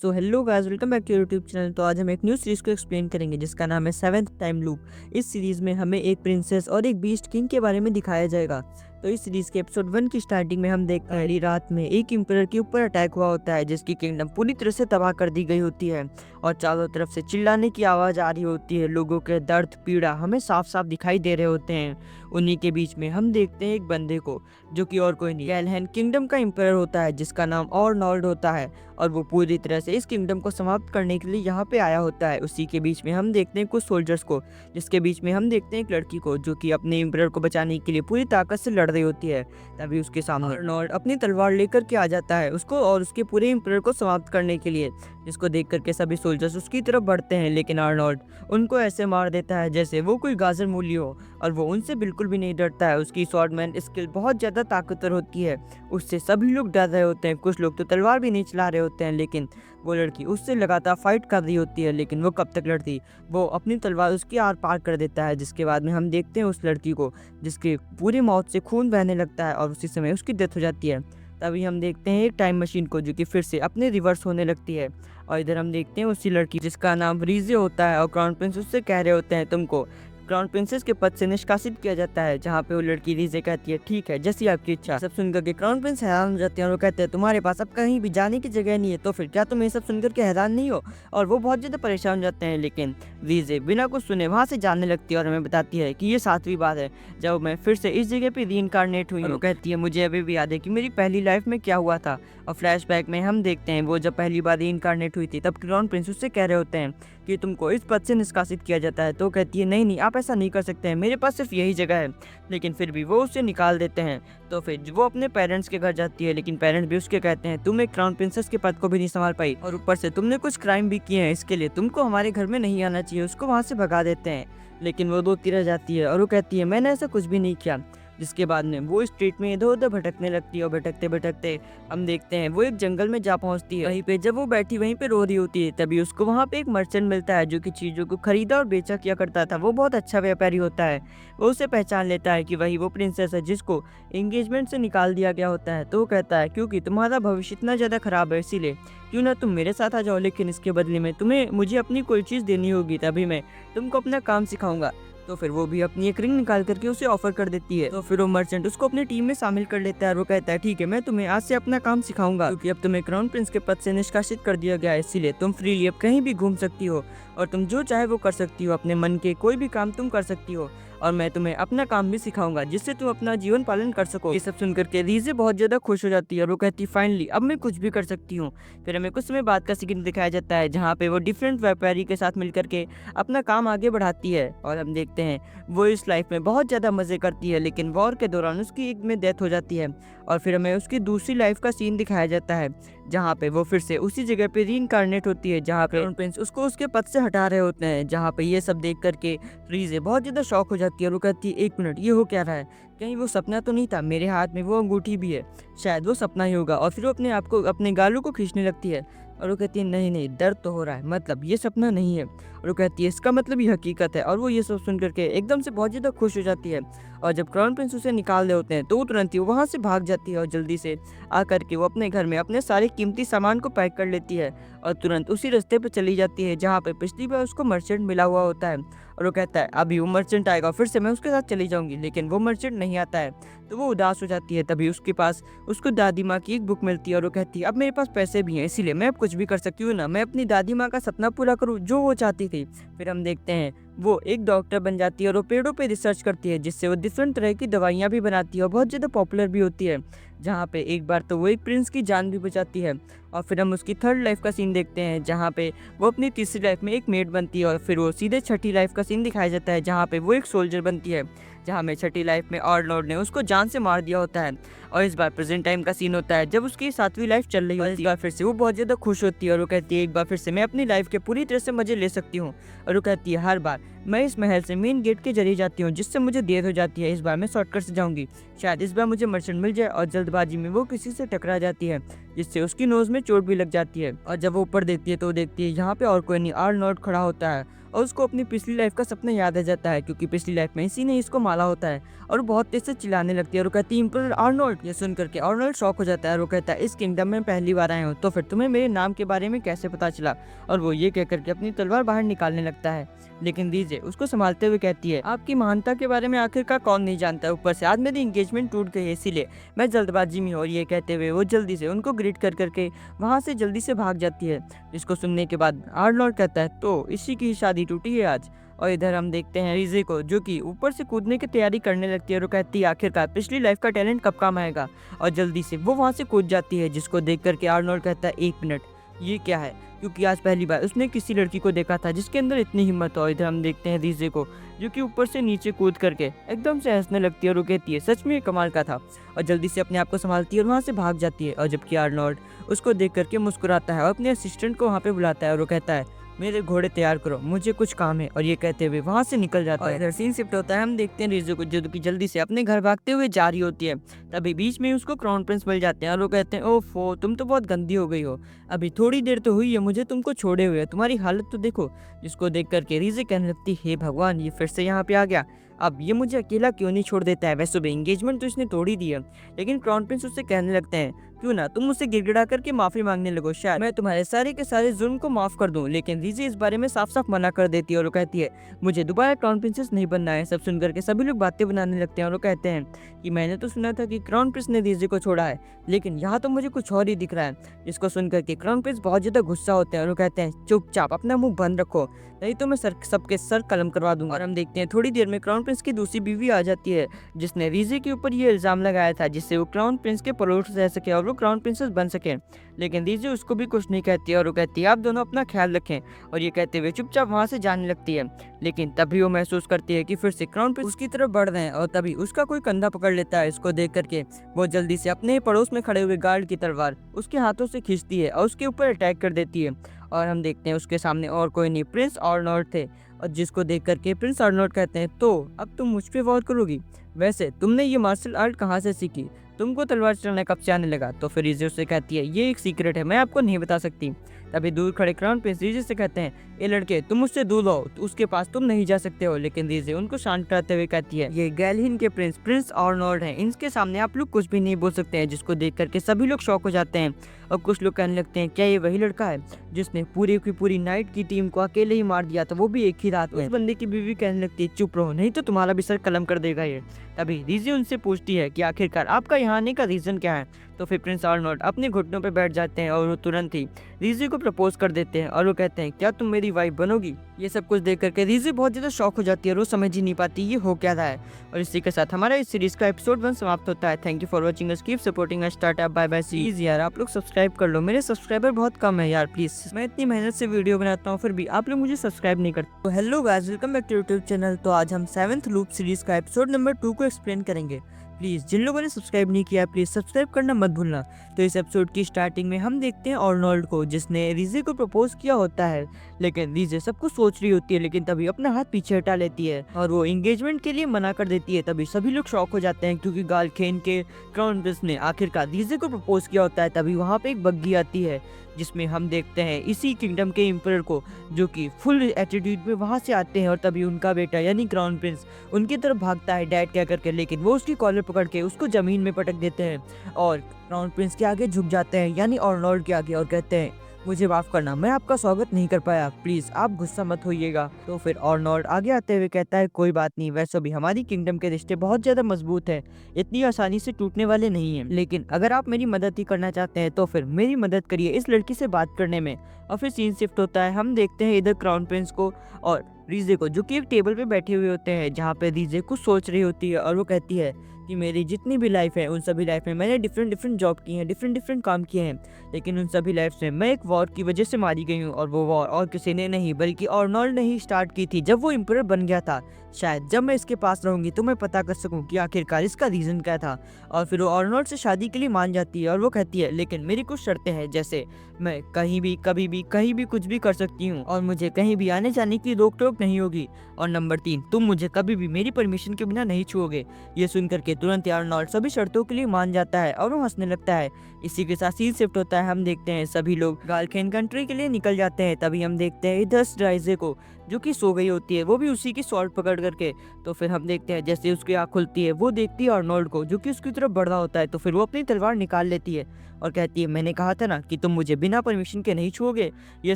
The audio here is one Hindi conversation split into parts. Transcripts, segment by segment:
So hello guys, welcome back to YouTube channel. तो आज हम एक न्यू सीरीज को एक्सप्लेन करेंगे जिसका नाम है सेवेंथ टाइम लूप। इस सीरीज में हमें एक प्रिंसेस और एक बीस्ट किंग के बारे में दिखाया जाएगा। तो इस सीरीज के एपिसोड 1 की स्टार्टिंग में हम देखते हैं रात में एक एम्परर के ऊपर अटैक हुआ होता है जिसकी किंगडम पूरी तरह से तबाह कर दी गई होती है और चारों तरफ से चिल्लाने की आवाज आ रही होती है। लोगों के दर्द पीड़ा हमें साफ साफ दिखाई दे रहे होते हैं। उन्हीं के बीच में हम देखते हैं एक बंदे को जो कि और कोई नहीं गैलहैन किंगडम का एम्परर होता है जिसका नाम ऑर्नोल्ड होता है और वो पूरी तरह से इस किंगडम को समाप्त करने के लिए यहाँ पे आया होता है। उसी के बीच में हम देखते हैं कुछ सोल्जर्स को, जिसके बीच में हम देखते हैं एक लड़की को जो कि अपने एम्परर को बचाने के लिए पूरी ताकत से लड़ रही होती है। तभी उसके सामने अर्नोल्ड अपनी तलवार लेकर के आ जाता है उसको और उसके पूरे एम्परर को समाप्त करने के लिए, जिसको देख करके सभी सोल्जर्स उसकी तरफ बढ़ते हैं। लेकिन अर्नोल्ड उनको ऐसे मार देता है जैसे वो कोई गाजर मूली हो और वो उनसे बिल्कुल भी नहीं डरता है। उसकी स्वॉर्डमैन स्किल बहुत ज़्यादा ताकतवर होती है, उससे सभी लोग डर रहे होते हैं। कुछ लोग तो तलवार भी नहीं चला रहे होते हैं, लेकिन वो लड़की उससे लगातार फाइट कर रही होती है। लेकिन वो कब तक लड़ती, वो अपनी तलवार उसकी आर पार कर देता है। जिसके बाद में हम देखते हैं उस लड़की को जिसके पूरी मौत से खून बहने लगता है और उसी समय उसकी डेथ हो जाती है। तभी हम देखते हैं एक टाइम मशीन को जो कि फिर से अपने रिवर्स होने लगती है और इधर हम देखते हैं उसी लड़की जिसका नाम रीजे होता है और क्राउन प्रिंस उससे कह रहे होते हैं तुमको क्राउन प्रिंसेस के पद से निष्कासित किया जाता है। जहाँ पे वो लड़की रीजे कहती है ठीक है जैसी आपकी इच्छा। सब सुनकर के क्राउन प्रिंस हैरान हो जाते हैं और वो कहते हैं तुम्हारे पास अब कहीं भी जाने की जगह नहीं है, तो फिर क्या तुम ये सब सुनकर के हैरान नहीं हो। और वो बहुत ज़्यादा परेशान हो जाते हैं। लेकिन रीजे बिना कुछ सुने वहाँ से जाने लगती है और हमें बताती है कि ये 7वीं बार है जब मैं फिर से इस जगह पे रीइंकारनेट हुई हूँ। कहती है मुझे अभी भी याद है कि मेरी पहली लाइफ में क्या हुआ था। और फ्लैशबैक में हम देखते हैं वो जब पहली बार रीइंकारनेट हुई थी तब क्राउन प्रिंस उससे कह रहे होते हैं कि तुमको इस पद से निष्कासित किया जाता है। तो कहती है नहीं आप ऐसा नहीं कर सकते हैं, मेरे पास सिर्फ यही जगह है। लेकिन फिर भी वो उसे निकाल देते हैं। तो फिर वो अपने पेरेंट्स के घर जाती है, लेकिन पेरेंट्स भी उसके कहते हैं तुम एक क्राउन प्रिंसेस के पद को भी नहीं संभाल पाई और ऊपर से तुमने कुछ क्राइम भी किए हैं, इसके लिए तुमको हमारे घर में नहीं आना चाहिए। उसको वहाँ से भगा देते हैं। लेकिन वो रोती रह जाती है और वो कहती है मैंने ऐसा कुछ भी नहीं किया। जिसके बाद में वो स्ट्रीट में इधर उधर भटकने लगती है और भटकते भटकते हम देखते हैं वो एक जंगल में जा पहुंचती है। वहीं पे जब वो बैठी वहीं पे रो रही होती है तभी उसको वहाँ पे एक मर्चेंट मिलता है जो कि चीज़ों को खरीदा और बेचा किया करता था। वो बहुत अच्छा व्यापारी होता है। वो उसे पहचान लेता है कि वही वो प्रिंसेस है जिसको एंगेजमेंट से निकाल दिया गया होता है। तो वो कहता है क्योंकि तुम्हारा भविष्य इतना ज़्यादा खराब है इसीलिए क्यों ना तुम मेरे साथ आ जाओ, लेकिन इसके बदले में तुम्हें मुझे अपनी कोई चीज़ देनी होगी, तभी मैं तुमको अपना काम सिखाऊंगा। तो फिर वो भी अपनी एक रिंग निकाल करके उसे ऑफर कर देती है। तो फिर वो मर्चेंट उसको अपनी टीम में शामिल कर लेता है और वो कहता है ठीक है मैं तुम्हें आज से अपना काम सिखाऊंगा, क्योंकि अब तुम्हें क्राउन प्रिंस के पद से निष्कासित कर दिया गया है, इसीलिए तुम फ्रीली अब कहीं भी घूम सकती हो और तुम जो चाहे वो कर सकती हो। अपने मन के कोई भी काम तुम कर सकती हो और मैं तुम्हें अपना काम भी सिखाऊंगा जिससे तुम अपना जीवन पालन कर सको। ये सब सुनकर के रीजे बहुत ज्यादा खुश हो जाती है और वो कहती है फाइनली अब मैं कुछ भी कर सकती हूँ। फिर हमें कुछ समय बाद का सीन दिखाया जाता है जहाँ पे वो डिफरेंट व्यापारी के साथ मिलकर के अपना काम आगे बढ़ाती है और हम देखते हैं वो इस लाइफ में बहुत ज़्यादा मज़े करती है। लेकिन वॉर के दौरान उसकी एक में डेथ हो जाती है और फिर हमें उसकी दूसरी लाइफ का सीन दिखाया जाता है जहाँ पे वो फिर से उसी जगह पे रीइंकारनेट होती है जहाँ पे क्राउन प्रिंस उसको उसके पद से हटा रहे होते हैं। जहाँ पे ये सब देख करके रीजे बहुत ज़्यादा शॉक हो जाती है और वो कहती है एक मिनट ये हो क्या रहा है, कहीं वो सपना तो नहीं था, मेरे हाथ में वो अंगूठी भी है, शायद वो सपना ही होगा। और फिर वो अपने आप को अपने गालों को खींचने लगती है और वो कहती है नहीं दर्द तो हो रहा है, मतलब ये सपना नहीं है। और वो कहती है इसका मतलब ये हकीकत है। और वो ये सब सुन करके एकदम से बहुत ज़्यादा खुश हो जाती है और जब क्राउन प्रिंस उसे निकाल रहे होते हैं तो वो तुरंत ही वहाँ से भाग जाती है और जल्दी से आकर के वो अपने घर में अपने सारे कीमती सामान को पैक कर लेती है और तुरंत उसी रास्ते पे चली जाती है जहाँ पे पिछली बार उसको मर्चेंट मिला हुआ होता है। और वो कहता है अभी वो मर्चेंट आएगा फिर से मैं उसके साथ चली जाऊंगी, लेकिन वो मर्चेंट नहीं आता है तो वो उदास हो जाती है। तभी उसके पास उसको दादी माँ की एक बुक मिलती है और वो कहती है अब मेरे पास पैसे भी हैं इसीलिए मैं अब कुछ भी कर सकती हूँ ना, मैं अपनी दादी माँ का सपना पूरा करूँ जो वो चाहती थी। फिर हम देखते हैं वो एक डॉक्टर बन जाती है और वो पेड़ों पे रिसर्च करती है जिससे वो डिफरेंट तरह की दवाइयाँ भी बनाती है और बहुत ज़्यादा पॉपुलर भी होती है। जहाँ पे एक बार तो वो एक प्रिंस की जान भी बचाती है। और फिर हम उसकी थर्ड लाइफ का सीन देखते हैं जहाँ पे वो अपनी तीसरी लाइफ में एक मेड बनती है और फिर वो सीधे छठी लाइफ का सीन दिखाया जाता है जहाँ पे वो एक सोल्जर बनती है। जहाँ में छठी लाइफ में ऑर्नोल्ड ने उसको जान से मार दिया होता है और इस बार प्रेजेंट टाइम का सीन होता है जब उसकी 7वीं लाइफ चल रही होती है। इस बार फिर से वो बहुत ज़्यादा खुश होती है और वो कहती है एक बार फिर से मैं अपनी लाइफ के पूरी तरह से मजे ले सकती हूँ। और वो कहती है हर बार मैं इस महल से मेन गेट के जरिए जाती हूँ जिससे मुझे देर हो जाती है, इस बार मैं शॉर्टकट से जाऊँगी शायद इस बार मुझे मर्चेंट मिल जाए। और जल्दबाजी में वो किसी से टकरा जाती है जिससे उसकी नोज में चोट भी लग जाती है। और जब वो ऊपर देखती है तो देखती है यहाँ पे और कोई नहीं, आर्नोल्ड खड़ा होता है और उसको अपनी पिछली लाइफ का सपना याद आ जाता है क्योंकि पिछली लाइफ में इसी ने इसको मारा होता है। और वो बहुत तेज से चिल्लाने लगती है और वो कहती है इम्परर आर्नोल्ड। ये सुन करके आर्नोल्ड शॉक हो जाता है और वो कहता है इस किंगडम में पहली बार आए हो तो फिर तुम्हें मेरे नाम के बारे में कैसे पता चला। और वो ये कह करके अपनी तलवार बाहर निकालने लगता है, लेकिन दीजिए उसको संभालते हुए कहती है आपकी महानता के बारे में आखिरकार कौन नहीं जानता, ऊपर से आज मेरी एंगेजमेंट टूट गई है इसीलिए मैं जल्दबाजी में हूँ। और ये कहते हुए वो जल्दी से उनको ग्रीट कर करके वहाँ से जल्दी से भाग जाती है। जिसको सुनने के बाद आर्नोल्ड कहता है तो इसी की शादी टूटी है आज। और इधर हम देखते हैं रीजे को जो कि ऊपर से कूदने की तैयारी करने लगती है और वो कहती है आखिरकार पिछली लाइफ का टैलेंट कब काम आएगा। और जल्दी से वो वहाँ से कूद जाती है, जिसको देख करके आर्नोल्ड कहता है 1 मिनट ये क्या है, क्योंकि आज पहली बार उसने किसी लड़की को देखा था जिसके अंदर इतनी हिम्मत हो। इधर हम देखते हैं रीजे को जो कि ऊपर से नीचे कूद करके एकदम से हंसने लगती है और वो कहती है सच में कमाल का था। और जल्दी से अपने आप को संभालती है और वहाँ से भाग जाती है। और जबकि आर्नोल्ड उसको देख करके मुस्कुराता है और अपने असिस्टेंट को वहाँ पे बुलाता है और वो कहता है मेरे घोड़े तैयार करो, मुझे कुछ काम है। और ये कहते हुए वहाँ से निकल जाता है। इधर सीन शिफ्ट होता है, हम देखते हैं रीजे को जो कि जल्दी से अपने घर भागते हुए जा रही होती है। तभी बीच में उसको क्राउन प्रिंस मिल जाते हैं और वो कहते हैं ओफो तुम तो बहुत गंदी हो गई हो, अभी थोड़ी देर तो हुई है मुझे तुमको छोड़े हुए, तुम्हारी हालत तो देखो। जिसको देख करके रीजे कहने लगती हे भगवान ये फिर से यहाँ पे आ गया, अब ये मुझे अकेला क्यों नहीं छोड़ देता है। वैसे भी एंगेजमेंट तो इसने तोड़ ही दी है। लेकिन क्राउन प्रिंस उससे कहने लगते हैं क्यों ना तुम मुझसे गिड़गिड़ा करके माफी मांगने लगो, शायद मैं तुम्हारे सारे के सारे जुल्म को माफ कर दूं। लेकिन रीजे इस बारे में साफ साफ मना कर देती है और वो कहती है मुझे दोबारा क्राउन प्रिंसेस नहीं बनना है। सब सुन करके सभी लोग बातें बनाने लगते हैं और वो कहते हैं कि मैंने तो सुना था कि क्राउन प्रिंस ने रीजे को छोड़ा है, लेकिन यहाँ तो मुझे कुछ और ही दिख रहा है। जिसको सुन करके क्राउन प्रिंस बहुत ज्यादा गुस्सा होते हैं और वो कहते हैं चुपचाप अपना मुंह बंद रखो, नहीं तो मैं सबके सर कलम करवा दूंगा। और हम देखते हैं थोड़ी देर में क्राउन प्रिंस की दूसरी बीवी आ जाती है जिसने रीजे के ऊपर ये इल्जाम लगाया था जिससे वो क्राउन प्रिंस के पड़ोस रह सके और वो क्राउन प्रिंसेस बन सके। लेकिन रीजे उसको भी कुछ नहीं कहती और वो कहती है आप दोनों अपना ख्याल रखें। और ये कहते हुए चुपचाप वहाँ से जाने लगती है। लेकिन तभी वो महसूस करती है कि फिर से क्राउन प्रिंस उसकी तरफ बढ़ रहे हैं और तभी उसका कोई कंधा पकड़ लेता है। इसको देख करके वो जल्दी से अपने पड़ोस में खड़े हुए गार्ड की तलवार उसके हाथों से खींचती है और उसके ऊपर अटैक कर देती है। और हम देखते हैं उसके सामने और कोई नहीं प्रिंस आर्नोल्ड थे। और जिसको देख करके प्रिंस आर्नोल्ड कहते हैं तो अब तुम मुझ पे वार करोगी, वैसे तुमने ये मार्शल आर्ट कहाँ से सीखी, तुमको तलवार चलाना कब से आने लगा। तो फिर रीजे उससे कहती है ये एक सीक्रेट है, मैं आपको नहीं बता सकती। तभी दूर खड़े क्राउन प्रिंस रीजे से कहते हैं ये लड़के तुम मुझसे दूर हो, तो उसके पास तुम नहीं जा सकते हो। लेकिन रीजे उनको शांत कराते हुए कहती है ये गैलहिन के प्रिंस आर्नोल्ड हैं, इनके सामने आप लोग कुछ भी नहीं बोल सकते हैं। जिसको देख करके सभी लोग शॉक हो जाते हैं और कुछ लोग कहने लगते हैं क्या ये वही लड़का है जिसने पूरी की पूरी नाइट की टीम को अकेले ही मार दिया था, वो भी एक ही रात में। उस बंदे की बीवी कहने लगती है चुप रहो नहीं तो तुम्हारा भी सर कलम कर देगा ये। तभी रीजे उनसे पूछती है कि आखिरकार आपका यहाँ आने का रीजन क्या है। तो फिर प्रिंस आर्नोल्ड अपने घुटनों पर बैठ जाते हैं और वो तुरंत ही रीजे को प्रपोज कर देते हैं और वो कहते हैं क्या तुम मेरी वाइफ बनोगी। ये सब कुछ देख करके रीजे बहुत ज्यादा शॉक हो जाती है और वो समझ ही नहीं पाती ये हो क्या रहा है। और इसी के साथ हमारा इस सीरीज का एपिसोड 1 समाप्त होता है। Thank you for watching us, keep supporting us, tata bye bye see. यार आप लोग सब्सक्राइब कर लो, मेरे सब्सक्राइबर बहुत कम है यार प्लीज, मैं इतनी मेहनत से वीडियो बनाता हूँ फिर भी आप लोग मुझे सब्सक्राइब नहीं करते। तो hello guys, welcome back to YouTube channel. तो आज हम 7th लूप सीरीज का एपिसोड नंबर 2 को एक्सप्लेन करेंगे। प्लीज जिन लोगों ने सब्सक्राइब नहीं किया प्लीज सब्सक्राइब करना मत भूलना। तो इस एपिसोड की स्टार्टिंग में हम देखते हैं आर्नोल्ड को जिसने रीजे को प्रपोज किया होता है। लेकिन रीजे सब कुछ सोच रही होती है लेकिन तभी अपना हाथ पीछे हटा लेती है और वो एंगेजमेंट के लिए मना कर देती है। तभी सभी लोग शॉक हो जाते हैं क्योंकि गालखेन के क्राउन प्रिंस ने आखिरकार रीजे को प्रपोज किया होता है। तभी वहाँ पे एक बग्गी आती है जिसमें हम देखते हैं इसी किंगडम के एम्परर को जो कि फुल एटीट्यूड में वहाँ से आते हैं। और तभी उनका बेटा यानी क्राउन प्रिंस उनकी तरफ भागता है डैड क्या करके, लेकिन वो उसकी कॉलर पकड़ के उसको जमीन में पटक देते हैं और क्राउन प्रिंस के आगे झुक जाते हैं यानी आर्नोल्ड के आगे और कहते हैं मुझे माफ करना, मैं आपका स्वागत नहीं कर पाया, प्लीज आप गुस्सा मत होइएगा। तो फिर आर्नोल्ड आगे आते हुए कहता है कोई बात नहीं, वैसे भी हमारी किंगडम के रिश्ते बहुत ज्यादा मजबूत है, इतनी आसानी से टूटने वाले नहीं हैं। लेकिन अगर आप मेरी मदद ही करना चाहते हैं तो फिर मेरी मदद करिए इस लड़की से बात करने में। और फिर सीन शिफ्ट होता है, हम देखते हैं इधर क्राउन प्रिंस को और रीजे को जो कि एक टेबल पे बैठे हुए होते हैं जहाँ पे रीजे कुछ सोच रही होती है और वो कहती है कि मेरी जितनी भी लाइफ है उन सभी लाइफ में मैंने डिफरेंट जॉब की हैं, डिफरेंट काम किए हैं, लेकिन उन सभी लाइफ में मैं एक वॉर की वजह से मारी गई हूँ। और वो वॉर और किसी ने नहीं बल्कि आर्नोल्ड ने ही स्टार्ट की थी जब वो एम्परर बन गया था। शायद जब मैं इसके पास रहूंगी तो मैं पता कर सकूं कि आखिरकार इसका रीजन क्या था। और फिर वो आर्नोल्ड से शादी के लिए मान जाती है और वो कहती है लेकिन मेरी कुछ शर्तें हैं, जैसे मैं कहीं भी कभी भी कहीं भी कुछ भी कर सकती हूँ और मुझे कहीं भी आने जाने की रोक टोक नहीं होगी। और नंबर 3, तुम मुझे कभी भी मेरी परमिशन के बिना नहीं छुओगे। ये सुनकर के तुरंत आर्नोल्ड सभी शर्तों के लिए मान जाता है और वो हंसने लगता है। इसी के साथ सीन शिफ्ट होता है। हम देखते हैं सभी लोग गालखेन कंट्री के लिए निकल जाते हैं। तभी हम देखते हैं इधर राइजे को, जो कि सो गई होती है, वो भी उसी की स्वॉर्ड पकड़ करके। तो फिर हम देखते हैं जैसे उसकी आँख खुलती है, वो देखती है आर्नोल्ड को जो कि उसकी तरफ बढ़ रहा होता है। तो फिर वो अपनी तलवार निकाल लेती है और कहती है मैंने कहा था ना कि तुम मुझे बिना परमिशन के नहीं छुओगे। ये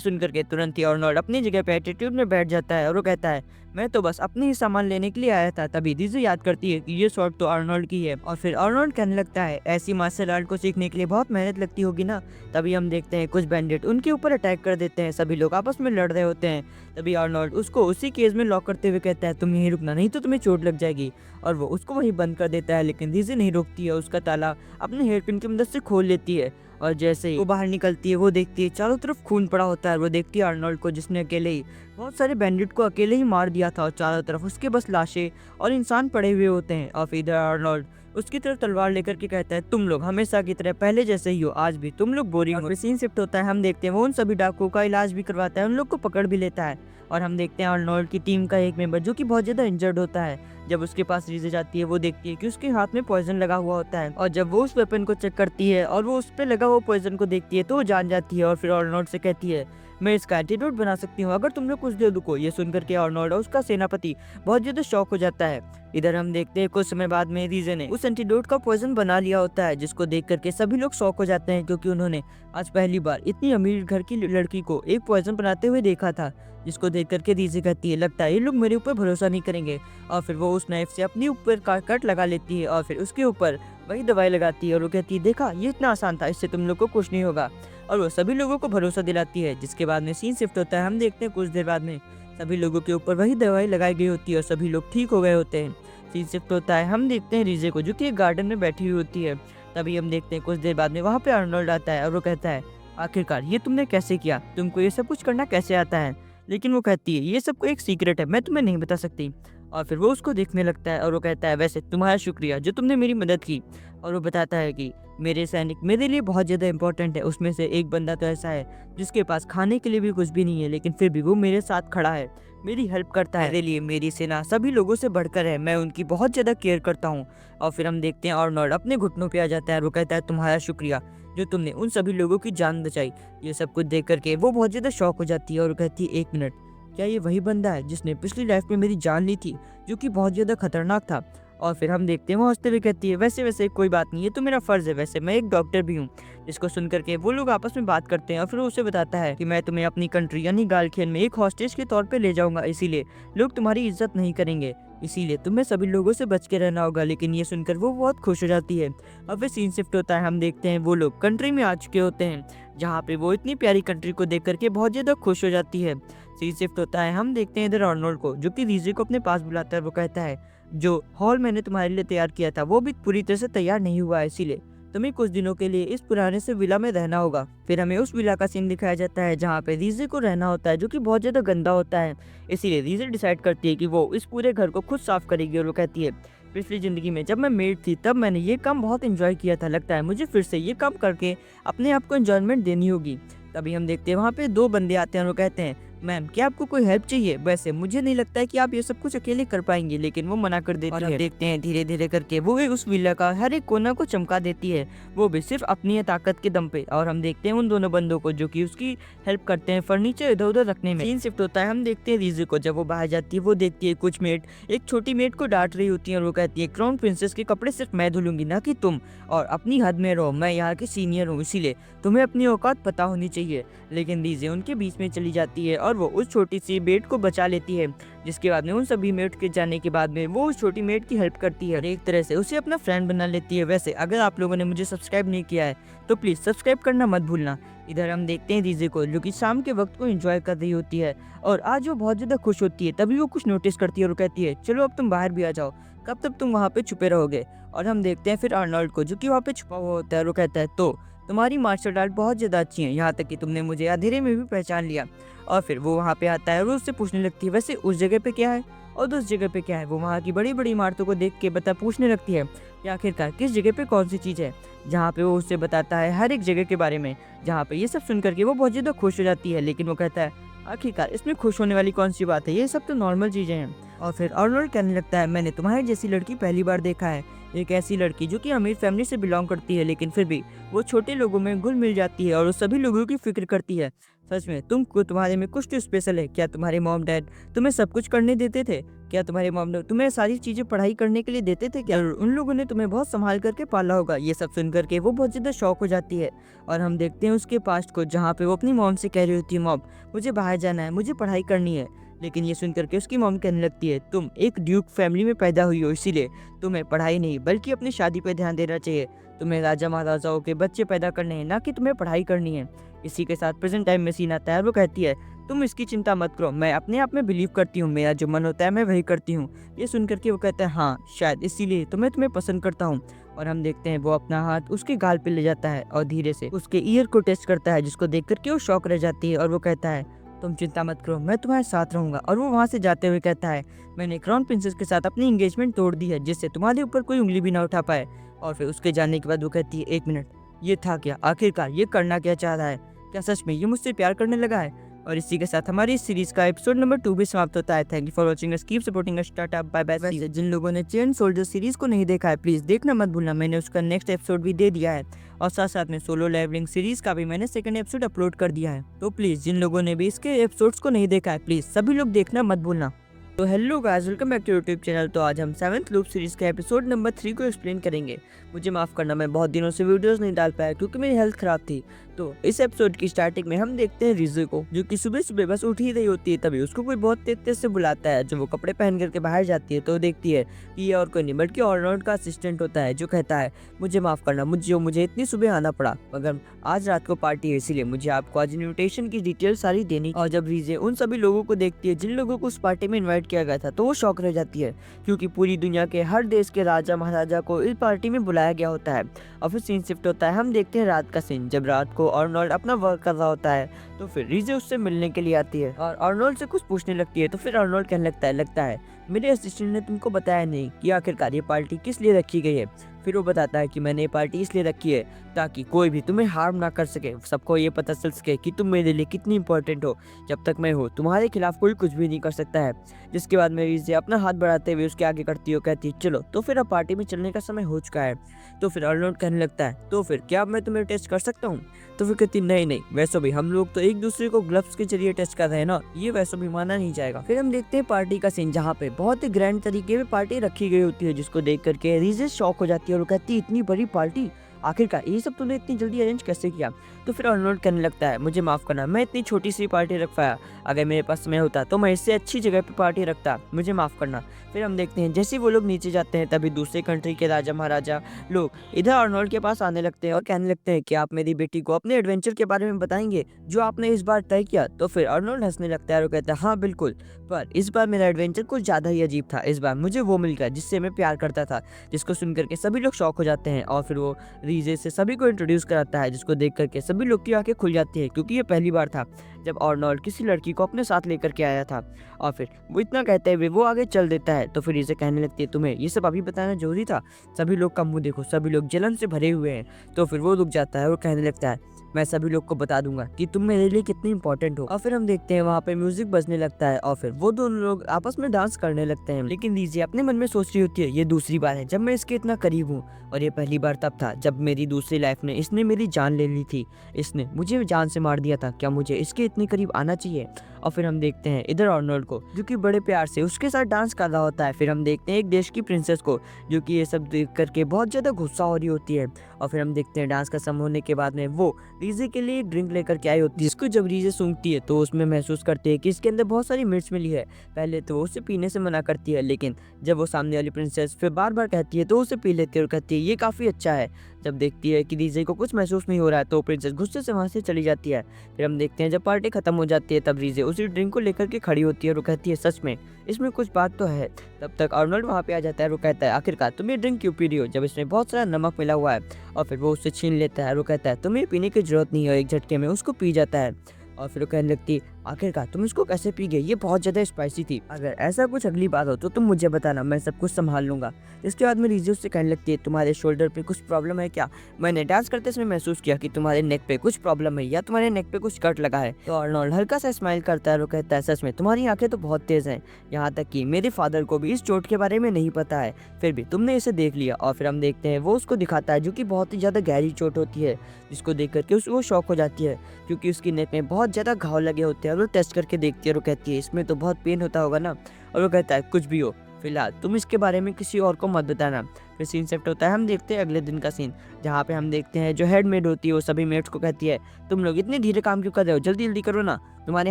सुनकर के तुरंत ही आर्नोल्ड अपनी जगह पे एटीट्यूड में बैठ जाता है और वो कहता है मैं तो बस अपने ही सामान लेने के लिए आया था। तभी रिजे याद करती है कि ये स्वॉर्ड तो आर्नोल्ड की है और फिर आर्नोल्ड कहने लगता है ऐसी मार्शल आर्ट को सीखने के लिए बहुत मेहनत लगती होगी ना। तभी हम देखते हैं कुछ बैंडिट उनके ऊपर अटैक कर देते हैं। सभी लोग आपस में लड़ रहे होते हैं। तभी आर्नोल्ड उसको उसी केज में लॉक करते हुए कहता है तुम यहीं रुकना, नहीं तो तुम्हें चोट लग जाएगी। और वो उसको वहीं बंद कर देता है, लेकिन रिजे नहीं रोकती है, उसका ताला अपने हेयरपिन की मदद से खोल लेती है। और जैसे ही वो बाहर निकलती है वो देखती है चारों तरफ खून पड़ा होता है। वो देखती है आर्नोल्ड को जिसने अकेले ही बहुत सारे बैंडिट को अकेले ही मार दिया था और चारों तरफ उसके बस लाशें और इंसान पड़े हुए होते हैं। और फिर इधर आर्नोल्ड उसकी तरफ तलवार लेकर के कहता है तुम लोग हमेशा की तरह पहले जैसे ही हो, आज भी तुम लोग बोरिंग हो। सीन शिफ्ट होता है। हम देखते हैं वो उन सभी डाकुओं का इलाज भी करवाता है, उन लोग को पकड़ भी लेता है। और हम देखते हैं आर्नोल्ड की टीम का एक मेंबर जो कि बहुत ज्यादा इंजर्ड होता है। जब उसके पास रीजे जाती है वो देखती है कि उसके हाथ में पॉइजन लगा हुआ होता है और जब वो उस वेपन को चेक करती है और वो उस पे लगा हुआ पॉइजन को देखती है तो वो जान जाती है और फिर आर्नोल्ड से कहती है मैं इसका एंटीडोट बना सकती हूँ अगर तुम लोग कुछ देर रुको। ये सुनकर के आर्नोल्ड और उसका सेनापति बहुत ज्यादा शॉक हो जाता है। इधर हम देखते हैं कुछ समय बाद में रीजे ने उस एंटीडोट का पॉइजन बना लिया होता है, जिसको देख करके सभी लोग शॉक हो जाते हैं क्योंकि उन्होंने आज पहली बार इतनी अमीर घर की लड़की को एक पॉइजन बनाते हुए देखा था। जिसको देख करके रीजे कहती है लगता है ये लोग मेरे ऊपर भरोसा नहीं करेंगे। और फिर वो उस नाइफ से अपने ऊपर का कट लगा लेती है और फिर उसके ऊपर वही दवाई लगाती है और वो कहती है देखा ये इतना आसान था, इससे तुम लोग को कुछ नहीं होगा। और वो सभी लोगों को भरोसा दिलाती है। जिसके बाद में सीन शिफ्ट होता है। हम देखते हैं कुछ देर बाद में सभी लोगों के ऊपर वही दवाई लगाई गई होती है और सभी लोग ठीक हो गए होते हैं। सीन शिफ्ट होता है। हम देखते हैं रीजे को जो कि एक गार्डन में बैठी हुई होती है। तभी हम देखते हैं कुछ देर बाद में वहाँ पे आर्नोल्ड आता है और वो कहता है आखिरकार ये तुमने कैसे किया, तुमको ये सब कुछ करना कैसे आता है। लेकिन वो कहती है ये सब को एक सीक्रेट है, मैं तुम्हें नहीं बता सकती। और फिर वो उसको देखने लगता है और वो कहता है वैसे तुम्हारा शुक्रिया जो तुमने मेरी मदद की। और वो बताता है कि मेरे सैनिक मेरे लिए बहुत ज़्यादा इंपॉर्टेंट है, उसमें से एक बंदा तो ऐसा है जिसके पास खाने के लिए भी कुछ भी नहीं है, लेकिन फिर भी वो मेरे साथ खड़ा है, मेरी हेल्प करता है। मेरे लिए मेरी सेना सभी लोगों से बढ़कर है, मैं उनकी बहुत ज़्यादा केयर करता हूँ। और फिर हम देखते हैं आर्नोल्ड अपने घुटनों पे आ जाता है और वो कहता है तुम्हारा शुक्रिया जो तुमने उन सभी लोगों की जान बचाई। ये सब कुछ देख करके वो बहुत ज़्यादा शॉक हो जाती है और कहती है एक मिनट, क्या ये वही बंदा है जिसने पिछली लाइफ में मेरी जान ली थी, जो कि बहुत ज़्यादा खतरनाक था। और फिर हम देखते हैं वो हंसते हुए कहती है वैसे कोई बात नहीं, ये तो मेरा फर्ज है, वैसे मैं एक डॉक्टर भी हूँ। जिसको सुन करके वो लोग आपस में बात करते हैं और फिर उसे बताता है कि मैं तुम्हें अपनी कंट्री यानी गालखेन में एक हॉस्टेज के तौर पे ले जाऊंगा, इसीलिए लोग तुम्हारी इज्जत नहीं करेंगे, इसीलिए तुम्हें सभी लोगों से बच के रहना होगा। लेकिन ये सुनकर वो बहुत खुश हो जाती है। अब फिर सीन शिफ्ट होता है। हम देखते हैं वो लोग कंट्री में आ चुके होते हैं जहाँ पे वो इतनी प्यारी कंट्री को देख करके बहुत ज़्यादा खुश हो जाती है। सीन शिफ्ट होता है। हम देखते हैं इधर आर्नोल्ड को जो कि रीजे को अपने पास बुलाता है। वो कहता है जो हॉल मैंने तुम्हारे लिए तैयार किया था वो भी पूरी तरह से तैयार नहीं हुआ है, इसीलिए तुम्हें कुछ दिनों के लिए इस पुराने से विला में रहना होगा। फिर हमें उस विला का सीन दिखाया जाता है जहाँ पे रीजे को रहना होता है, जो कि बहुत ज्यादा गंदा होता है। इसीलिए रीजे डिसाइड करती है कि वो इस पूरे घर को खुद साफ करेगी और वो कहती है पिछली जिंदगी में जब मैं मेड थी तब मैंने ये काम बहुत इंजॉय किया था, लगता है मुझे फिर से ये काम करके अपने आप को एंजॉयमेंट देनी होगी। तभी हम देखते हैं वहाँ पे दो बंदे आते हैं और वो कहते हैं मैम क्या आपको कोई हेल्प चाहिए, वैसे मुझे नहीं लगता है कि आप ये सब कुछ अकेले कर पाएंगे, लेकिन वो मना कर देती है। देखते हैं धीरे धीरे करके वो उस विला का हर एक कोना को चमका देती है, वो भी सिर्फ अपनी ताकत के दम पे। और हम देखते हैं उन दोनों बंदों को जो कि उसकी हेल्प करते हैं फर्नीचर इधर उधर रखने में। सीन शिफ्ट होता है। हम देखते हैं रीजे को जब वो बाहर जाती है वो देखती है कुछ मेड एक छोटी मेड को डांट रही होती है और वो कहती है क्राउन प्रिंसेस के कपड़े सिर्फ मैं धुलूंगी ना कि तुम, और अपनी हद में रहो, मैं यहाँ की सीनियर हूँ इसीलिए तुम्हें अपनी औकात पता होनी चाहिए। लेकिन रीजे उनके बीच में चली जाती है और वो उस छोटी सी मेड को बचा लेती है। जिसके बाद में उन सभी मेड के जाने के बाद में वो उस छोटी मेड की हेल्प करती है और एक तरह से उसे अपना फ्रेंड बना लेती है। वैसे अगर आप लोगों ने मुझे सब्सक्राइब नहीं किया है तो प्लीज सब्सक्राइब करना मत भूलना। इधर हम देखते हैं रीजे को जो कि शाम के वक्त को एंजॉय कर रही होती है और आज वो बहुत ज्यादा खुश होती है। तभी वो कुछ नोटिस करती है और कहती है चलो अब तुम बाहर भी आ जाओ, कब तक तुम वहाँ पे छुपे रहोगे। और हम देखते हैं फिर आर्नोल्ड को जो कि वहाँ पे छुपा हुआ होता है और वो कहता है तो तुम्हारी मार्शल आर्ट बहुत ज़्यादा अच्छी है, यहाँ तक कि तुमने मुझे अंधेरे में भी पहचान लिया। और फिर वो वहाँ पे आता है और उससे पूछने लगती है वैसे उस जगह पे क्या है। और तो उस जगह पे क्या है, वो वहाँ की बड़ी बड़ी इमारतों को देख के पूछने लगती है कि आखिरकार किस जगह पे कौन सी चीज़ है, जहाँ पे वो उससे बताता है हर एक जगह के बारे में। जहाँ पे ये सब सुन करके वो बहुत ज़्यादा खुश हो जाती है, लेकिन वो कहता है आखिरकार इसमें खुश होने वाली कौन सी बात है, ये सब तो नॉर्मल चीज़ें हैं। और फिर अर्नोल्ड कहने लगता है मैंने तुम्हारी जैसी लड़की पहली बार देखा है, एक ऐसी लड़की जो कि अमीर फैमिली से बिलोंग करती है, लेकिन फिर भी वो छोटे लोगों में घुल मिल जाती है और वो सभी लोगों की फिक्र करती है। सच में तुम्हारे में कुछ तो स्पेशल है। क्या तुम्हारे मॉम डैड तुम्हें सब कुछ करने देते थे? क्या तुम्हारे मॉम डैड तुम्हें सारी चीजें पढ़ाई करने के लिए देते थे? क्या उन लोगों ने तुम्हें बहुत संभाल करके पाला होगा? ये सब सुन करके वो बहुत ज्यादा शौक हो जाती है। और हम देखते हैं उसके पास्ट को, जहाँ पे वो अपनी मॉम से कह रही होती है मॉम मुझे बाहर जाना है, मुझे पढ़ाई करनी है। लेकिन ये सुन करके उसकी मॉम कहने लगती है तुम एक ड्यूक फैमिली में पैदा हुई हो, इसीलिए तुम्हें पढ़ाई नहीं बल्कि अपनी शादी पे ध्यान देना चाहिए। तुम्हें राजा महाराजाओं के बच्चे पैदा करने हैं, ना कि तुम्हें पढ़ाई करनी है। इसी के साथ प्रेजेंट टाइम में सीन आता है और वो कहती है तुम इसकी चिंता मत करो, मैं अपने आप में बिलीव करती हूँ, मेरा जो मन होता है मैं वही करती हूँ। ये सुन करके वो कहता है हाँ शायद इसीलिए तो मैं तुम्हें पसंद करता हूँ। और हम देखते हैं वो अपना हाथ उसके गाल पे ले जाता है और धीरे से उसके ईयर को टेस्ट करता है, जिसको देख करके वो शौक रह जाती है और वो कहता है तुम चिंता मत करो, मैं तुम्हारे साथ रहूंगा। और वो वहाँ से जाते हुए कहता है मैंने क्राउन प्रिंसेस के साथ अपनी एंगेजमेंट तोड़ दी है, जिससे तुम्हारे ऊपर कोई उंगली भी ना उठा पाए। और फिर उसके जाने के बाद वो कहती है एक मिनट, ये था क्या? आखिरकार ये करना क्या चाह रहा है? क्या सच में ये मुझसे प्यार करने लगा है? और इसी के साथ हमारी इस सीरीज का एपिसोड नंबर 2 भी समाप्त होता है। Thank you for watching us, keep supporting us, tata bye bye. जिन लोगों ने चेन सोल्जर सीरीज को नहीं देखा है प्लीज देखना मत भूलना, मैंने उसका नेक्स्ट एपिसोड भी दे दिया है। और साथ साथ में सोलो लेवलिंग सीरीज का भी मैंने सेकंड एपिसोड अपलोड कर दिया है। तो प्लीज जिन लोगों ने भी इसके एपिसोड्स को नहीं देखा है प्लीज सभी लोग देखना मत भूलना। तो hello guys, welcome back to YouTube channel. तो आज हम 7th लूप सीरीज के एपिसोड नंबर 3 को एक्सप्लेन करेंगे। मुझे माफ करना, मैं बहुत दिनों से वीडियोस नहीं डाल पाया क्योंकि मेरी हेल्थ खराब थी। तो इस एपिसोड की स्टार्टिंग में हम देखते हैं रिज़े को, जो कि सुबह सुबह बस उठ ही रही होती है, तभी उसको कोई बहुत तेज तेज से बुलाता है। जब वो कपड़े पहन करके बाहर जाती है तो देखती है कि ये और कोई नहीं बल्कि अर्नोल्ड का असिस्टेंट होता है, जो कहता है मुझे माफ करना, मुझे इतनी सुबह आना पड़ा, मगर आज रात को पार्टी है इसीलिए मुझे आपको आज इन्विटेशन की डिटेल सारी देनी। और जब रिज़े उन सभी लोगों को देखती है जिन लोगों को उस पार्टी में इन्वाइट किया गया था, तो वो शॉक रह जाती है, क्योंकि पूरी दुनिया के हर देश के राजा महाराजा को इस पार्टी में बुलाया गया होता है। और फिर सीन शिफ्ट होता है, हम देखते हैं रात का सीन। जब रात को अर्नोल्ड अपना वर्क कर रहा होता है तो फिर रिज़े उससे मिलने के लिए आती है और अर्नोल्ड से कुछ पूछने लगती है। तो फिर अर्नोल्ड कहने लगता है मेरे असिस्टेंट ने तुमको बताया नहीं कि आखिरकार ये पार्टी किस लिए रखी गई है। फिर वो बताता है कि मैंने ये पार्टी इसलिए रखी है ताकि कोई भी तुम्हें हार्म ना कर सके, सबको ये पता चल सके कि तुम मेरे लिए कितनी इंपॉर्टेंट हो। जब तक मैं हूँ तुम्हारे खिलाफ कोई कुछ भी नहीं कर सकता है। जिसके बाद में रिज़े अपना हाथ बढ़ाते हुए उसके आगे करती हो, कहती है चलो तो फिर अब पार्टी में चलने का समय हो चुका है। तो फिर अर्नोल्ड कहने लगता है तो फिर क्या अब मैं तुम्हें टेस्ट कर सकता हूँ? तो फिर कहती नहीं, वैसे भी हम लोग तो एक दूसरे को ग्लव्स के जरिए टेस्ट कर रहे हैं ना, ये वैसे भी माना नहीं जाएगा। फिर हम देखते हैं पार्टी का सीन, जहाँ पे बहुत ही ग्रैंड तरीके में पार्टी रखी गई होती है, जिसको देख करके रिज़े शॉक हो जाती है और कहती है इतनी बड़ी पार्टी, आखिरकार ये सब तूने इतनी जल्दी अरेंज कैसे किया? तो फिर अर्नोल्ड कहने लगता है मुझे माफ करना, मैं इतनी छोटी सी पार्टी रख पाया, अगर मेरे पास समय होता तो मैं इससे अच्छी जगह पे पार्टी रखता, मुझे माफ करना। फिर हम देखते हैं जैसे वो लोग नीचे जाते हैं तभी दूसरे कंट्री के राजा महाराजा लोग इधर अर्नोल्ड के पास आने लगते हैं और कहने लगते हैं कि आप मेरी बेटी को अपने एडवेंचर के बारे में बताएंगे जो आपने इस बार तय किया। तो फिर अर्नोल्ड हंसने लगता है और कहता है हाँ बिल्कुल, पर इस बार मेरा एडवेंचर कुछ ज्यादा ही अजीब था। इस बार मुझे वो मिल गया जिससे मैं प्यार करता था। जिसको सुन करके सभी लोग शॉक हो जाते हैं और फिर वो रिज़े से सभी को इंट्रोड्यूस कराता है, जिसको देख करके सभी लोग की आंखें खुल जाती है, क्योंकि ये पहली बार था जब अर्नोल्ड किसी लड़की को अपने साथ लेकर के आया था। और फिर वो इतना कहते हुए वो आगे चल देता है। तो फिर रिज़े कहने लगती है तुम्हें ये सब अभी बताना जरूरी था? सभी लोग का मुंह देखो, सभी लोग जलन से भरे हुए हैं। तो फिर वो रुक जाता है और कहने लगता है मैं सभी लोग को बता दूंगा कि तुम मेरे लिए कितनी इंपॉर्टेंट हो। और फिर हम देखते हैं वहाँ पे म्यूजिक बजने लगता है और फिर वो दोनों लोग आपस में डांस करने लगते हैं। लेकिन रिज़े अपने मन में सोच रही होती है ये दूसरी बार है जब मैं इसके इतना करीब हूँ, और ये पहली बार तब था जब मेरी दूसरी लाइफ में इसने मेरी जान ले ली थी, इसने मुझे जान से मार दिया था, क्या मुझे इसके इतने करीब आना चाहिए? और फिर हम देखते हैं इधर अर्नोल्ड को, जो कि बड़े प्यार से उसके साथ डांस कर रहा होता है। फिर हम देखते हैं एक देश की प्रिंसेस को, जो कि ये सब देख करके बहुत ज़्यादा गुस्सा हो रही होती है। और फिर हम देखते हैं डांस का समय होने के बाद में वो रिज़े के लिए ड्रिंक लेकर के आई होती है, जिसको जब रिज़े सूंघती है तो उसमें महसूस करती है कि इसके अंदर बहुत सारी मिर्च मिली है। पहले तो वो उसे पीने से मना करती है, लेकिन जब वो सामने वाली प्रिंसेस फिर बार बार कहती है तो उसे पी लेती है और कहती है ये काफ़ी अच्छा है। जब देखती है कि रिज़े को कुछ महसूस नहीं हो रहा है तो प्रिंसेस गुस्से से वहाँ से चली जाती है। फिर हम देखते हैं जब पार्टी खत्म हो जाती है तब रिज़े उसी ड्रिंक को लेकर के खड़ी होती है और वो कहती है सच में इसमें कुछ बात तो है। तब तक अर्नोल्ड वहाँ पे आ जाता है और वो कहता है आखिरकार तुम ये ड्रिंक क्यों पी रही हो जब इसमें बहुत सारा नमक मिला हुआ है? और फिर वो उससे छीन लेता है और वो कहता है तुम्हें पीने की जरूरत नहीं है, एक झटके में उसको पी जाता है। और फिर वो कहने लगती आखिरकार तुम इसको कैसे पी गई, ये बहुत ज़्यादा स्पाइसी थी। अगर ऐसा कुछ अगली बार हो तो तुम मुझे बताना, मैं सब कुछ संभाल लूँगा। इसके बाद में रिजी उससे कहने लगती है, तुम्हारे शोल्डर पे कुछ प्रॉब्लम है क्या? मैंने डांस करते समय महसूस किया कि तुम्हारे नेक पे कुछ प्रॉब्लम है या तुम्हारे नेक पे कुछ कट लगा है। तो अर्नोल्ड हल्का सा स्माइल करता है और कहता है, सच में तुम्हारी आंखें तो बहुत तेज हैं, यहाँ तक कि मेरे फादर को भी इस चोट के बारे में नहीं पता है, फिर भी तुमने इसे देख लिया। और फिर हम देखते हैं वो उसको दिखाता है, जो कि बहुत ही ज़्यादा गहरी चोट होती है, जिसको देख करके वो शॉक हो जाती है, क्योंकि उसकी नेक में बहुत ज़्यादा घाव लगे होते हैं। और वो टेस्ट करके देखती है और कहती है, इसमें तो बहुत पेन होता होगा ना? और वो कहता है, कुछ भी हो, फिलहाल तुम इसके बारे में किसी और को मत बताना। फिर सीन शिफ्ट होता है, हम देखते हैं अगले दिन का सीन, जहाँ पे हम देखते हैं जो हेड मेड होती है वो सभी मेट्स को कहती है, तुम लोग इतने धीरे काम क्यों कर रहे हो, जल्दी जल्दी करो ना, तुम्हारे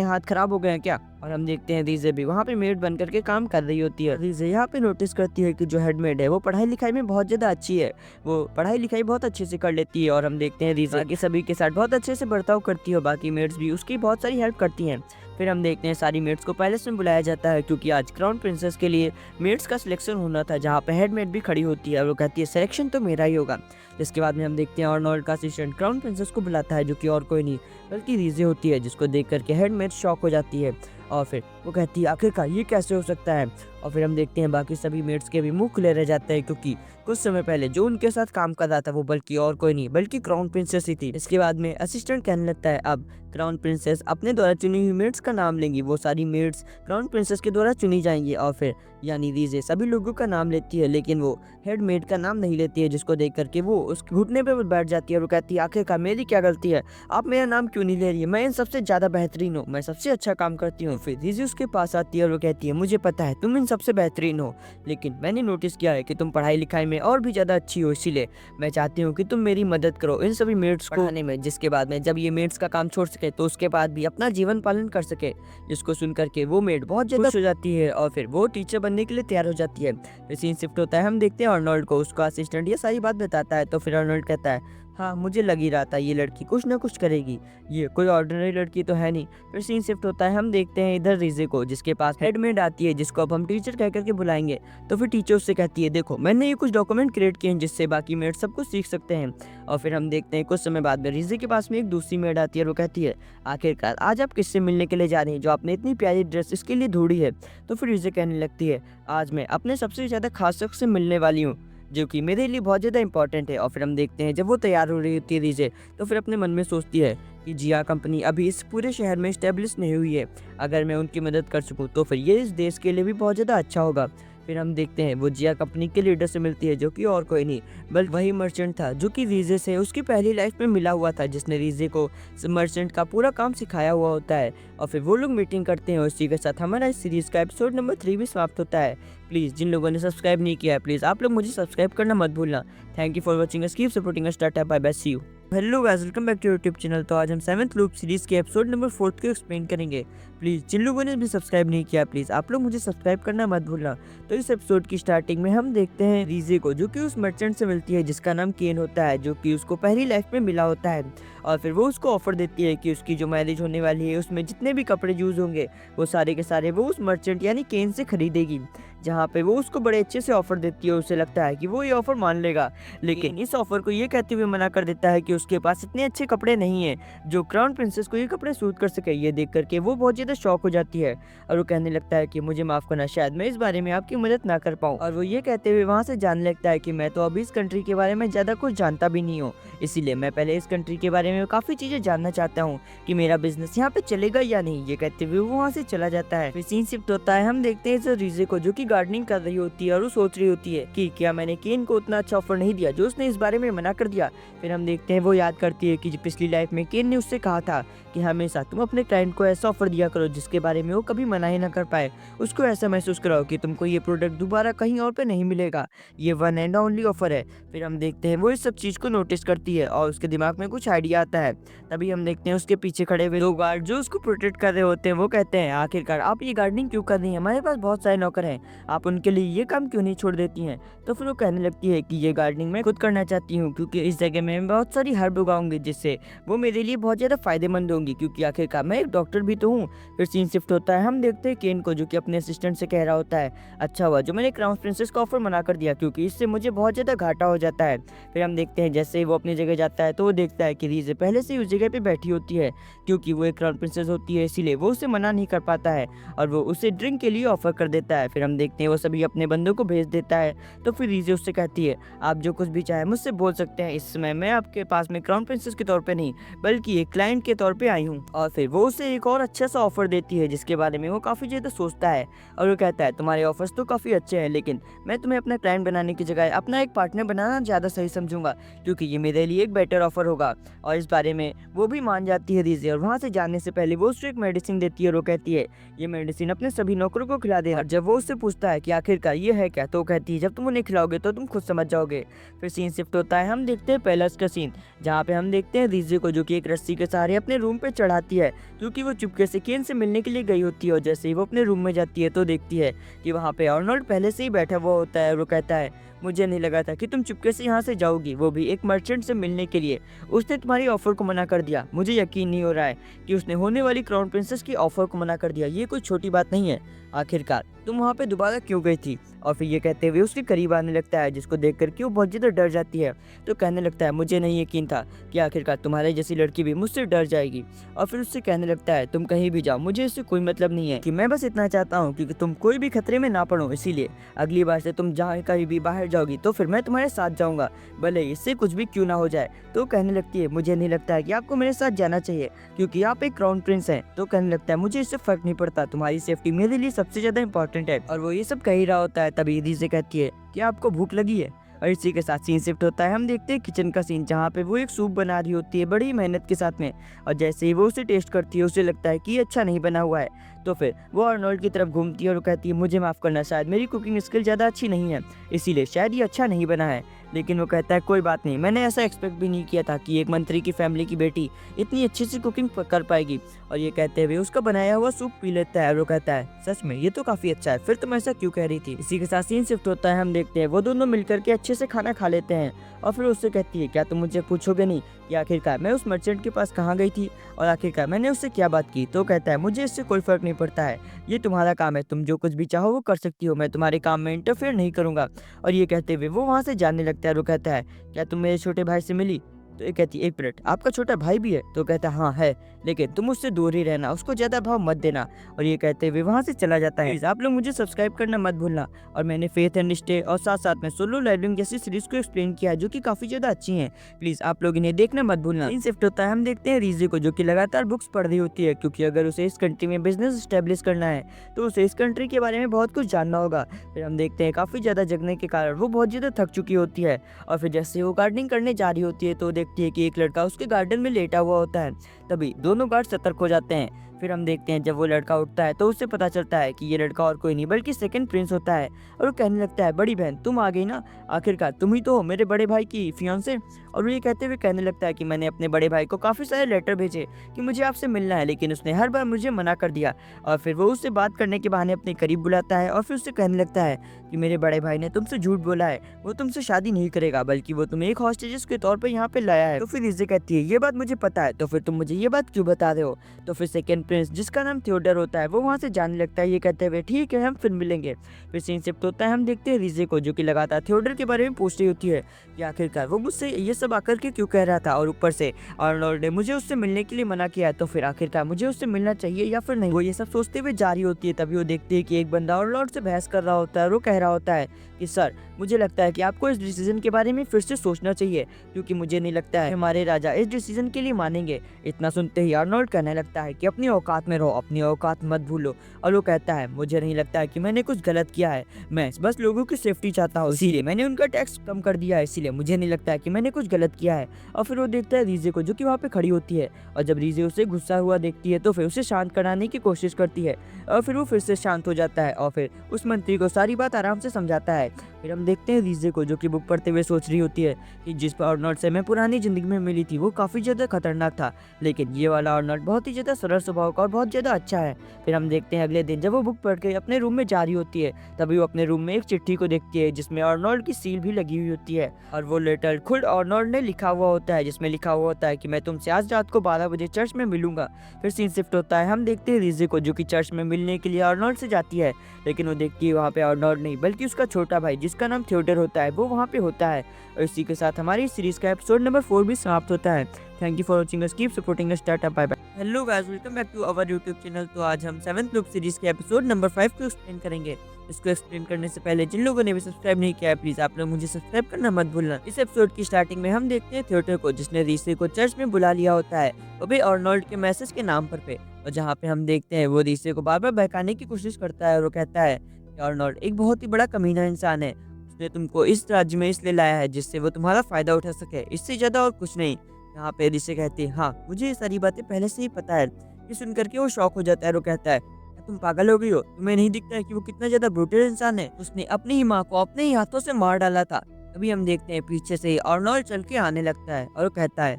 हाथ खराब हो गए हैं क्या? और हम देखते हैं रीजे भी वहाँ पे मेड बन करके काम कर रही होती है। रीजे यहाँ पे नोटिस करती है कि जो हेड मेड है वो पढ़ाई लिखाई में बहुत ज़्यादा अच्छी है, वो पढ़ाई लिखाई बहुत अच्छे से कर लेती है। और हम देखते हैं रीजे के सभी के साथ बहुत अच्छे से बर्ताव करती है, बाकी मेड्स भी उसकी बहुत सारी हेल्प करती हैं। फिर हम देखते हैं सारी मेड्स को पैलेस में बुलाया जाता है, क्योंकि आज क्राउन प्रिंसेस के लिए मेड्स का सिलेक्शन होना था, जहाँ पे हेड मेड भी खड़ी होती है और वो कहती है, सिलेक्शन तो मेरा ही होगा। जिसके बाद में हम देखते हैं अर्नोल्ड का असिस्टेंट क्राउन प्रिंसेस को बुलाता है, जो कि और कोई नहीं बल्कि रीजे होती है, जिसको देख करके हेड मेड शॉक हो जाती है। और फिर वो कहती है, आखिरकार ये कैसे हो सकता है? और फिर हम देखते हैं बाकी सभी मेट्स के भी मुंह खुले रह जाते हैं, क्योंकि कुछ समय पहले जो उनके साथ काम कर रहा था वो बल्कि और कोई नहीं बल्कि क्राउन प्रिंसेस ही थी। इसके बाद में असिस्टेंट कहने लगता है, अब क्राउन प्रिंसेस अपने द्वारा चुनी हुई मेट्स का नाम लेंगी, वो सारी मेट्स क्राउन प्रिंसेस के द्वारा चुनी जाएंगी। और फिर यानी रीजे सभी लोगों का नाम लेती है, लेकिन वो हेड मेड का नाम नहीं लेती है, जिसको देख करके वो उसके घुटने पे बैठ जाती है और कहती है, आखिरकार मेरी क्या गलती है, आप मेरा नाम क्यों नहीं ले रही है, मैं इन सबसे ज़्यादा बेहतरीन हूँ, मैं सबसे अच्छा काम करती हूँ। फिर रीजे उसके पास आती है और वो कहती है, मुझे पता है तुम इन सबसे बेहतरीन हो, लेकिन मैंने नोटिस किया है कि तुम पढ़ाई लिखाई में और भी ज़्यादा अच्छी हो, इसीलिए मैं चाहती हूँ कि तुम मेरी मदद करो इन सभी मेट्स को पढ़ाने में, जिसके बाद में जब ये मेट्स का काम छोड़ सके तो उसके बाद भी अपना जीवन पालन कर सके। जिसको सुन करके वो मेड बहुत ज़्यादा खुश हो जाती है और फिर वो टीचर बनने के लिए तैयार हो जाती है। फिर सीन शिफ्ट होता है, हम देखते हैं अर्नोल्ड को, उसका असिस्टेंट ये सारी बात बताता है। तो फिर अर्नोल्ड कहता है, हाँ मुझे लग ही रहा था ये लड़की कुछ ना कुछ करेगी, ये कोई ऑर्डिनरी लड़की तो है नहीं। फिर सीन शिफ्ट होता है, हम देखते हैं इधर रीजे को, जिसके पास हेडमेड आती है, जिसको अब हम टीचर कह करके बुलाएंगे। तो फिर टीचर उससे कहती है, देखो मैंने ये कुछ डॉक्यूमेंट क्रिएट किए हैं जिससे बाकी मेड सब कुछ सीख सकते हैं। और फिर हम देखते हैं कुछ समय बाद में रीजे के पास में एक दूसरी मेड आती है और वो कहती है, आखिरकार आज आप किससे मिलने के लिए जा रही हैं जो आपने इतनी प्यारी ड्रेस इसके लिए ढूंढी है? तो फिर रीजे कहने लगती है, आज मैं अपने सबसे ज़्यादा खास शख्स से मिलने वाली हूँ, जो कि मेरे लिए बहुत ज़्यादा इंपॉर्टेंट है। और फिर हम देखते हैं जब वो तैयार हो रही होती है रीजे, तो फिर अपने मन में सोचती है कि जिया कंपनी अभी इस पूरे शहर में इस्टेब्लिश नहीं हुई है, अगर मैं उनकी मदद कर सकूं तो फिर ये इस देश के लिए भी बहुत ज़्यादा अच्छा होगा। फिर हम देखते हैं वो जिया कंपनी के लीडर से मिलती है, जो कि और कोई नहीं बल्कि वही मर्चेंट था जो कि रीजे से उसकी पहली लाइफ में मिला हुआ था, जिसने रीजे को मर्चेंट का पूरा काम सिखाया हुआ होता है। और फिर वो लोग मीटिंग करते हैं और इसी के साथ हमारा इस सीरीज़ का एपिसोड नंबर 3 भी समाप्त होता है। प्लीज़ जिन लोगों ने सब्सक्राइब नहीं किया है, प्लीज़ आप लोग मुझे सब्सक्राइब करना मत भूलना। Thank you for watching us, keep supporting us, tata bye bye, see you. Hello guys, welcome back to YouTube channel. तो आज हम 7th लूप सीरीज़ के एपिसोड नंबर 4 को एक्सप्लेन करेंगे। प्लीज़ जिन लोगों ने भी सब्सक्राइब नहीं किया, प्लीज़ आप लोग मुझे सब्सक्राइब करना मत भूलना। तो इस एपिसोड की स्टार्टिंग में हम देखते हैं रीजे को, जो कि उस मर्चेंट से मिलती है जिसका नाम केन होता है, जो कि उसको पहली लाइफ में मिला होता है। और फिर वो उसको ऑफर देती है कि उसकी जो मैरिज होने वाली है उसमें जितने भी कपड़े यूज़ होंगे वो सारे के सारे वो उस मर्चेंट यानी केन से खरीदेगी, जहाँ पे वो उसको बड़े अच्छे से ऑफर देती है। उसे लगता है कि वो ये ऑफर मान लेगा, लेकिन इस ऑफर को ये कहते हुए मना कर देता है कि उसके पास इतने अच्छे कपड़े नहीं हैं जो क्राउन प्रिंसेस को ये कपड़े सूट कर सके। ये देख करके वो बहुत ज़्यादा शॉक हो जाती है और वो कहने लगता है कि मुझे माफ़ करना, शायद मैं इस बारे में आपकी मदद ना कर पाऊँ। और वो ये कहते हुए वहाँ से जानने लगता है कि मैं तो अभी इस कंट्री के बारे में ज़्यादा कुछ जानता भी नहीं हूँ, इसीलिए मैं पहले इस कंट्री के बारे में काफ़ी चीज़ें जानना चाहता हूँ कि मेरा बिजनेस यहाँ पे चलेगा या नहीं। ये कहते हुए वो वहाँ से चला जाता है। फिर सीन शिफ्ट होता है, हम देखते हैं इस रीजे को, जो कि गार्डनिंग कर रही होती है और वो सोच रही होती है कि क्या मैंने केन को उतना अच्छा ऑफर नहीं दिया जो उसने इस बारे में मना कर दिया। फिर हम देखते हैं वो याद करती है कि पिछली लाइफ में केन ने उससे कहा था कि हमेशा तुम अपने क्लाइंट को ऐसा ऑफर दिया करो जिसके बारे में वो कभी मना ही ना कर पाए, उसको ऐसा महसूस कराओ कि तुमको ये प्रोडक्ट दोबारा कहीं और पे नहीं मिलेगा, ये वन एंड ओनली ऑफर है। फिर हम देखते हैं वो इस सब चीज़ को नोटिस करती है और उसके दिमाग में कुछ आइडिया आता है। तभी हम देखते हैं उसके पीछे खड़े हुए 2 गार्ड जो उसको प्रोटेक्ट कर रहे होते हैं, वो कहते हैं, आखिरकार आप ये गार्डनिंग क्यों कर रही हैं, हमारे पास बहुत सारे नौकर हैं, आप उनके लिए ये काम क्यों नहीं छोड़ देती हैं। तो फिर वो कहने लगती है कि ये गार्डनिंग मैं खुद करना चाहती हूँ, क्योंकि इस जगह में बहुत सारी हर्ब उगाऊंगी जिससे वो मेरे लिए बहुत ज़्यादा फायदेमंद होंगी, क्योंकि आखिरकार मैं एक डॉक्टर भी तो हूँ। फिर सीन शिफ्ट होता है, हम देखते हैं केन को, जो कि अपने असिस्टेंट से कह रहा होता है, अच्छा हुआ जो मैंने क्राउन प्रिंसेस का ऑफर मना कर दिया, क्योंकि इससे मुझे बहुत ज़्यादा घाटा हो जाता है। फिर हम देखते हैं जैसे ही वो अपनी जगह जाता है तो वो देखता है कि रीजे पहले से ही उस जगह पे बैठी होती है, क्योंकि वो एक क्राउन प्रिंसेस होती है, इसीलिए वो उसे मना नहीं कर पाता है और वो उसे ड्रिंक के लिए ऑफर कर देता है। फिर हम देखते हैं वो सभी अपने बंदों को भेज देता है। तो फिर रीजे उससे कहती है, आप जो कुछ भी चाहे मुझसे बोल सकते हैं, इस समय मैं आपके पास में क्राउन प्रिंसेस के तौर पे नहीं बल्कि एक क्लाइंट के तौर पे आई हूँ। और फिर वो उसे एक और अच्छा सा ऑफर देती है जिसके बारे में वो काफ़ी ज़्यादा सोचता है और वो कहता है, तुम्हारे ऑफर्स तो काफ़ी अच्छे हैं, लेकिन मैं तुम्हें अपना क्लाइंट बनाने की जगह अपना एक पार्टनर बनाना ज़्यादा सही समझूंगा, क्योंकि ये मेरे लिए एक बेटर ऑफर होगा। और इस बारे में वो भी मान जाती है रीजे, और वहाँ से जाने से पहले वो उसको एक मेडिसिन देती है और वो कहती है, ये मेडिसिन अपने सभी नौकरों को खिला दे। और जब वो उससे पूछता है कि आखिरकार ये है क्या, तो वो कहती है, जब तुम उन्हें खिलाओगे तो तुम खुद समझ जाओगे। फिर सीन शिफ्ट होता है, हम देखते हैं पैलेस का सीन, जहाँ पे हम देखते हैं रीजे को जो कि एक रस्सी के सहारे अपने रूम पे चढ़ाती है, क्योंकि वो चुपके से केन से मिलने के लिए गई होती है। और जैसे ही वो अपने रूम में जाती है तो देखती है कि वहाँ पे आर्नोल्ड पहले से ही बैठा हुआ होता है। वो कहता है, मुझे नहीं लगा था कि तुम चुपके से यहाँ से जाओगी, वो भी एक मर्चेंट से मिलने के लिए। उसने तुम्हारी ऑफर को मना कर दिया। मुझे यकीन नहीं हो रहा है कि उसने होने वाली क्राउन प्रिंसेस की ऑफर को मना कर दिया। ये कोई छोटी बात नहीं है। आखिरकार तुम वहाँ पे दोबारा क्यों गई थी? और फिर ये कहते हुए उसके करीब आने लगता है, जिसको देख करके वो बहुत ज़्यादा डर जाती है। तो कहने लगता है, मुझे नहीं यकीन था कि आखिरकार तुम्हारे जैसी लड़की भी मुझसे डर जाएगी। और फिर उससे कहने लगता है, तुम कहीं भी जाओ, मुझे इससे कोई मतलब नहीं है, कि मैं बस इतना चाहता हूँ कि तुम कोई भी खतरे में ना पड़ो, इसीलिए अगली बार से तुम जहाँ कहीं भी बाहर जाओगी तो फिर मैं तुम्हारे साथ जाऊँगा, भले इससे कुछ भी क्यों ना हो जाए। तो कहने लगती है, मुझे नहीं लगता है कि आपको मेरे साथ जाना चाहिए, क्योंकि आप एक क्राउन प्रिंस हैं। तो कहने लगता है, मुझे इससे फर्क नहीं पड़ता, तुम्हारी सेफ्टी मेरे लिए सबसे ज़्यादा इंपॉर्टेंट है। और वो ये सब कह ही रहा होता है, तभी रीजे कहती है कि आपको भूख लगी है। और इसी के साथ सीन शिफ्ट होता है, हम देखते हैं किचन का सीन, जहाँ पे वो एक सूप बना रही होती है बड़ी मेहनत के साथ में। और जैसे ही वो उसे टेस्ट करती है उसे लगता है कि ये अच्छा नहीं बना हुआ है। तो फिर वो आर्नोल्ड की तरफ घूमती है और कहती है, मुझे माफ़ करना, शायद मेरी कुकिंग स्किल ज़्यादा अच्छी नहीं है, इसीलिए शायद ये अच्छा नहीं बना है। लेकिन वो कहता है, कोई बात नहीं, मैंने ऐसा एक्सपेक्ट भी नहीं किया था कि एक मंत्री की फैमिली की बेटी इतनी अच्छी सी कुकिंग कर पाएगी। और ये कहते हुए उसका बनाया हुआ सूप पी लेता है और वो कहता है, सच में ये तो काफ़ी अच्छा है, फिर तुम ऐसा क्यों कह रही थी? इसी के साथ सीन शिफ्ट होता है, हम देखते हैं वो दोनों मिलकर के अच्छे से खाना खा लेते हैं। और फिर उससे कहती है, क्या तुम मुझे पूछोगे नहीं कि आखिरकार मैं उस मर्चेंट के पास कहाँ गई थी और आखिरकार मैंने उससे क्या बात की? तो कहता है, मुझे इससे कोई फर्क नहीं पड़ता है, ये तुम्हारा काम है, तुम जो कुछ भी चाहो वो कर सकती हो, मैं तुम्हारे काम में इंटरफेयर नहीं करूँगा। और ये कहते हुए वो वहाँ से जाने लगता है और वो कहता है, क्या तुम मेरे छोटे भाई से मिली? तो ये कहती है, एक मिनट, आपका छोटा भाई भी है? तो कहता है, हाँ है, लेकिन तुम उससे दूर ही रहना, उसको ज़्यादा भाव मत देना। और ये कहते हुए वहाँ से चला जाता है। आप लोग मुझे सब्सक्राइब करना मत भूलना। और मैंने फेथ एंड स्टे और साथ साथ में सोलो लेवलिंग जैसी सीरीज को एक्सप्लेन किया है, जो कि काफ़ी ज़्यादा अच्छी हैं, प्लीज़ आप लोग इन्हें देखना मत भूलना। इन शिफ्ट होता है, हम देखते हैं रीजे को, जो कि लगातार बुक्स पढ़ रही होती है, क्योंकि अगर उसे इस कंट्री में बिजनेस स्टैब्लिश करना है तो उसे इस कंट्री के बारे में बहुत कुछ जानना होगा। फिर हम देखते हैं काफ़ी ज़्यादा जगने के कारण वो बहुत ज़्यादा थक चुकी होती है। और फिर जैसे वो गार्डनिंग करने जा रही होती है तो देखती है कि एक लड़का उसके गार्डन में लेटा हुआ होता है। तभी दोनों गार्ड सतर्क हो जाते हैं। फिर हम देखते हैं जब वो लड़का उठता है तो उससे पता चलता है कि ये लड़का और कोई नहीं बल्कि सेकंड प्रिंस होता है। और वो कहने लगता है, बड़ी बहन तुम आ गई ना, आखिरकार तुम ही तो हो मेरे बड़े भाई की फियांसे। और वो ये कहते हुए कहने लगता है कि मैंने अपने बड़े भाई को काफ़ी सारे लेटर भेजे कि मुझे आपसे मिलना है, लेकिन उसने हर बार मुझे मना कर दिया। और फिर वो उससे बात करने के बहाने अपने करीब बुलाता है और फिर उससे कहने लगता है कि मेरे बड़े भाई ने तुमसे झूठ बोला है, वो तुमसे शादी नहीं करेगा, बल्कि वो तुम्हें एक हॉस्टेजेस के तौर पर यहाँ पे लाया है। तो फिर रीजे कहती है, ये बात मुझे पता है, तो फिर तुम मुझे ये बात क्यों बता रहे हो? तो फिर सेकंड प्रिंस, जिसका नाम थियोडर होता है, वो वहाँ से जाने लगता है, ये कहते हुए ठीक है हम फिर मिलेंगे। फिर सीन शिफ्ट होता है, हम देखते हैं रीजे को, जो कि लगातार थियोडर के बारे में पूछ रही होती है कि आखिरकार वो मुझसे ये सब आकर के क्यों कह रहा था, और ऊपर से आर्नोल्ड ने मुझे उससे मिलने के लिए मना किया है, तो फिर आखिरकार मुझे उससे मिलना चाहिए या फिर नहीं। वो ये सब सोचते हुए जा रही होती है। तभी वो देखती है कि एक बंदा आर्नोल्ड से बहस कर रहा होता है और वो कह रहा होता है कि सर, मुझे लगता है कि आपको इस डिसीजन के बारे में फिर से सोचना चाहिए, क्योंकि मुझे नहीं लगता है हमारे राजा इस डिसीजन के लिए मानेंगे। इतना सुनते ही आर्नोल्ड कहने लगता है कि अपनी औकात में रहो, अपनी औकात मत भूलो। और वो कहता है, मुझे नहीं लगता है कि मैंने कुछ गलत किया है, मैं बस लोगों की सेफ्टी चाहता हूँ, इसीलिए मैंने उनका टैक्स कम कर दिया है, इसीलिए मुझे नहीं लगता है कि मैंने कुछ गलत किया है। और फिर वो देखता है रीजे को, जो कि वहाँ पे खड़ी होती है, और जब रीजे उसे गुस्सा हुआ देखती है तो फिर उसे शांत कराने की कोशिश करती है और फिर वो फिर से शांत हो जाता है और फिर उस मंत्री को सारी बात आराम से समझाता है। फिर हम देखते हैं रीजे को, जो कि बुक पढ़ते हुए सोच रही होती है कि जिस आर्नोल्ड से मैं पुरानी जिंदगी में मिली थी वो काफ़ी ज़्यादा खतरनाक था, लेकिन ये वाला आर्नोल्ड बहुत ही ज़्यादा सरल स्वभाव का और बहुत ज़्यादा अच्छा है। फिर हम देखते हैं अगले दिन जब वो बुक पढ़ के अपने रूम में जा रही होती है, तभी वो अपने रूम में एक चिट्ठी को देखती है जिसमें आर्नोल्ड की सील भी लगी हुई होती है, और वो लेटर खुद आर्नोल्ड ने लिखा हुआ होता है, जिसमें लिखा हुआ होता है कि मैं तुमसे आज रात को 12 बजे चर्च में मिलूंगा। फिर सीन शिफ्ट होता है, हम देखते हैं रीजे को, जो कि चर्च में मिलने के लिए आर्नोल्ड से जाती है, लेकिन वो देखती है वहाँ पे आर्नोल्ड नहीं बल्कि उसका छोटा भाई, जिसका नाम थियोडर होता है, वो वहाँ पे होता है। और इसी के साथ हमारी सीरीज का एपिसोड नंबर 4 भी समाप्त होता है। Thank you for watching us, keep supporting us, tata bye bye. Hello guys, welcome back to our YouTube channel. तो आज हम 7th लूप सीरीज के एपिसोड नंबर 5 को एक्सप्लेन करेंगे। इसको एक्सप्लेन करने से पहले जिन लोगों ने भी सब्सक्राइब नहीं किया है, प्लीज आप लोग मुझे सब्सक्राइब करना मत भूलना। इस एपिसोड की स्टार्टिंग में हम देखते हैं थिएटर को, जिसने रीसे को चर्च में बुला लिया होता है, वो भी आर्नोल्ड के मैसेज के नाम पर पे। और जहाँ पे हम देखते हैं वो रीसे को बार बार बहकाने की कोशिश करता है और वो कहता है कि आर्नोल्ड एक बहुत ही बड़ा कमीना इंसान है, उसने तुमको इस राज्य में इसलिए लाया है जिससे वो तुम्हारा फायदा उठा सके, इससे ज्यादा और कुछ नहीं। यहाँ पे ऋषि कहती है, हाँ मुझे ये सारी बातें पहले से ही पता है। ये सुन करके वो शॉक हो जाता है और वो कहता है, क्या तुम पागल हो गई हो? तुम्हें नहीं दिखता है कि वो कितना ज्यादा ब्रूटल इंसान है? उसने अपनी ही माँ को अपने ही हाथों से मार डाला था। अभी हम देखते हैं पीछे से ही आर्नोल्ड चल के आने लगता है और वो कहता है,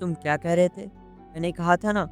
तुम क्या कह रहे थे? मैंने कहा था ना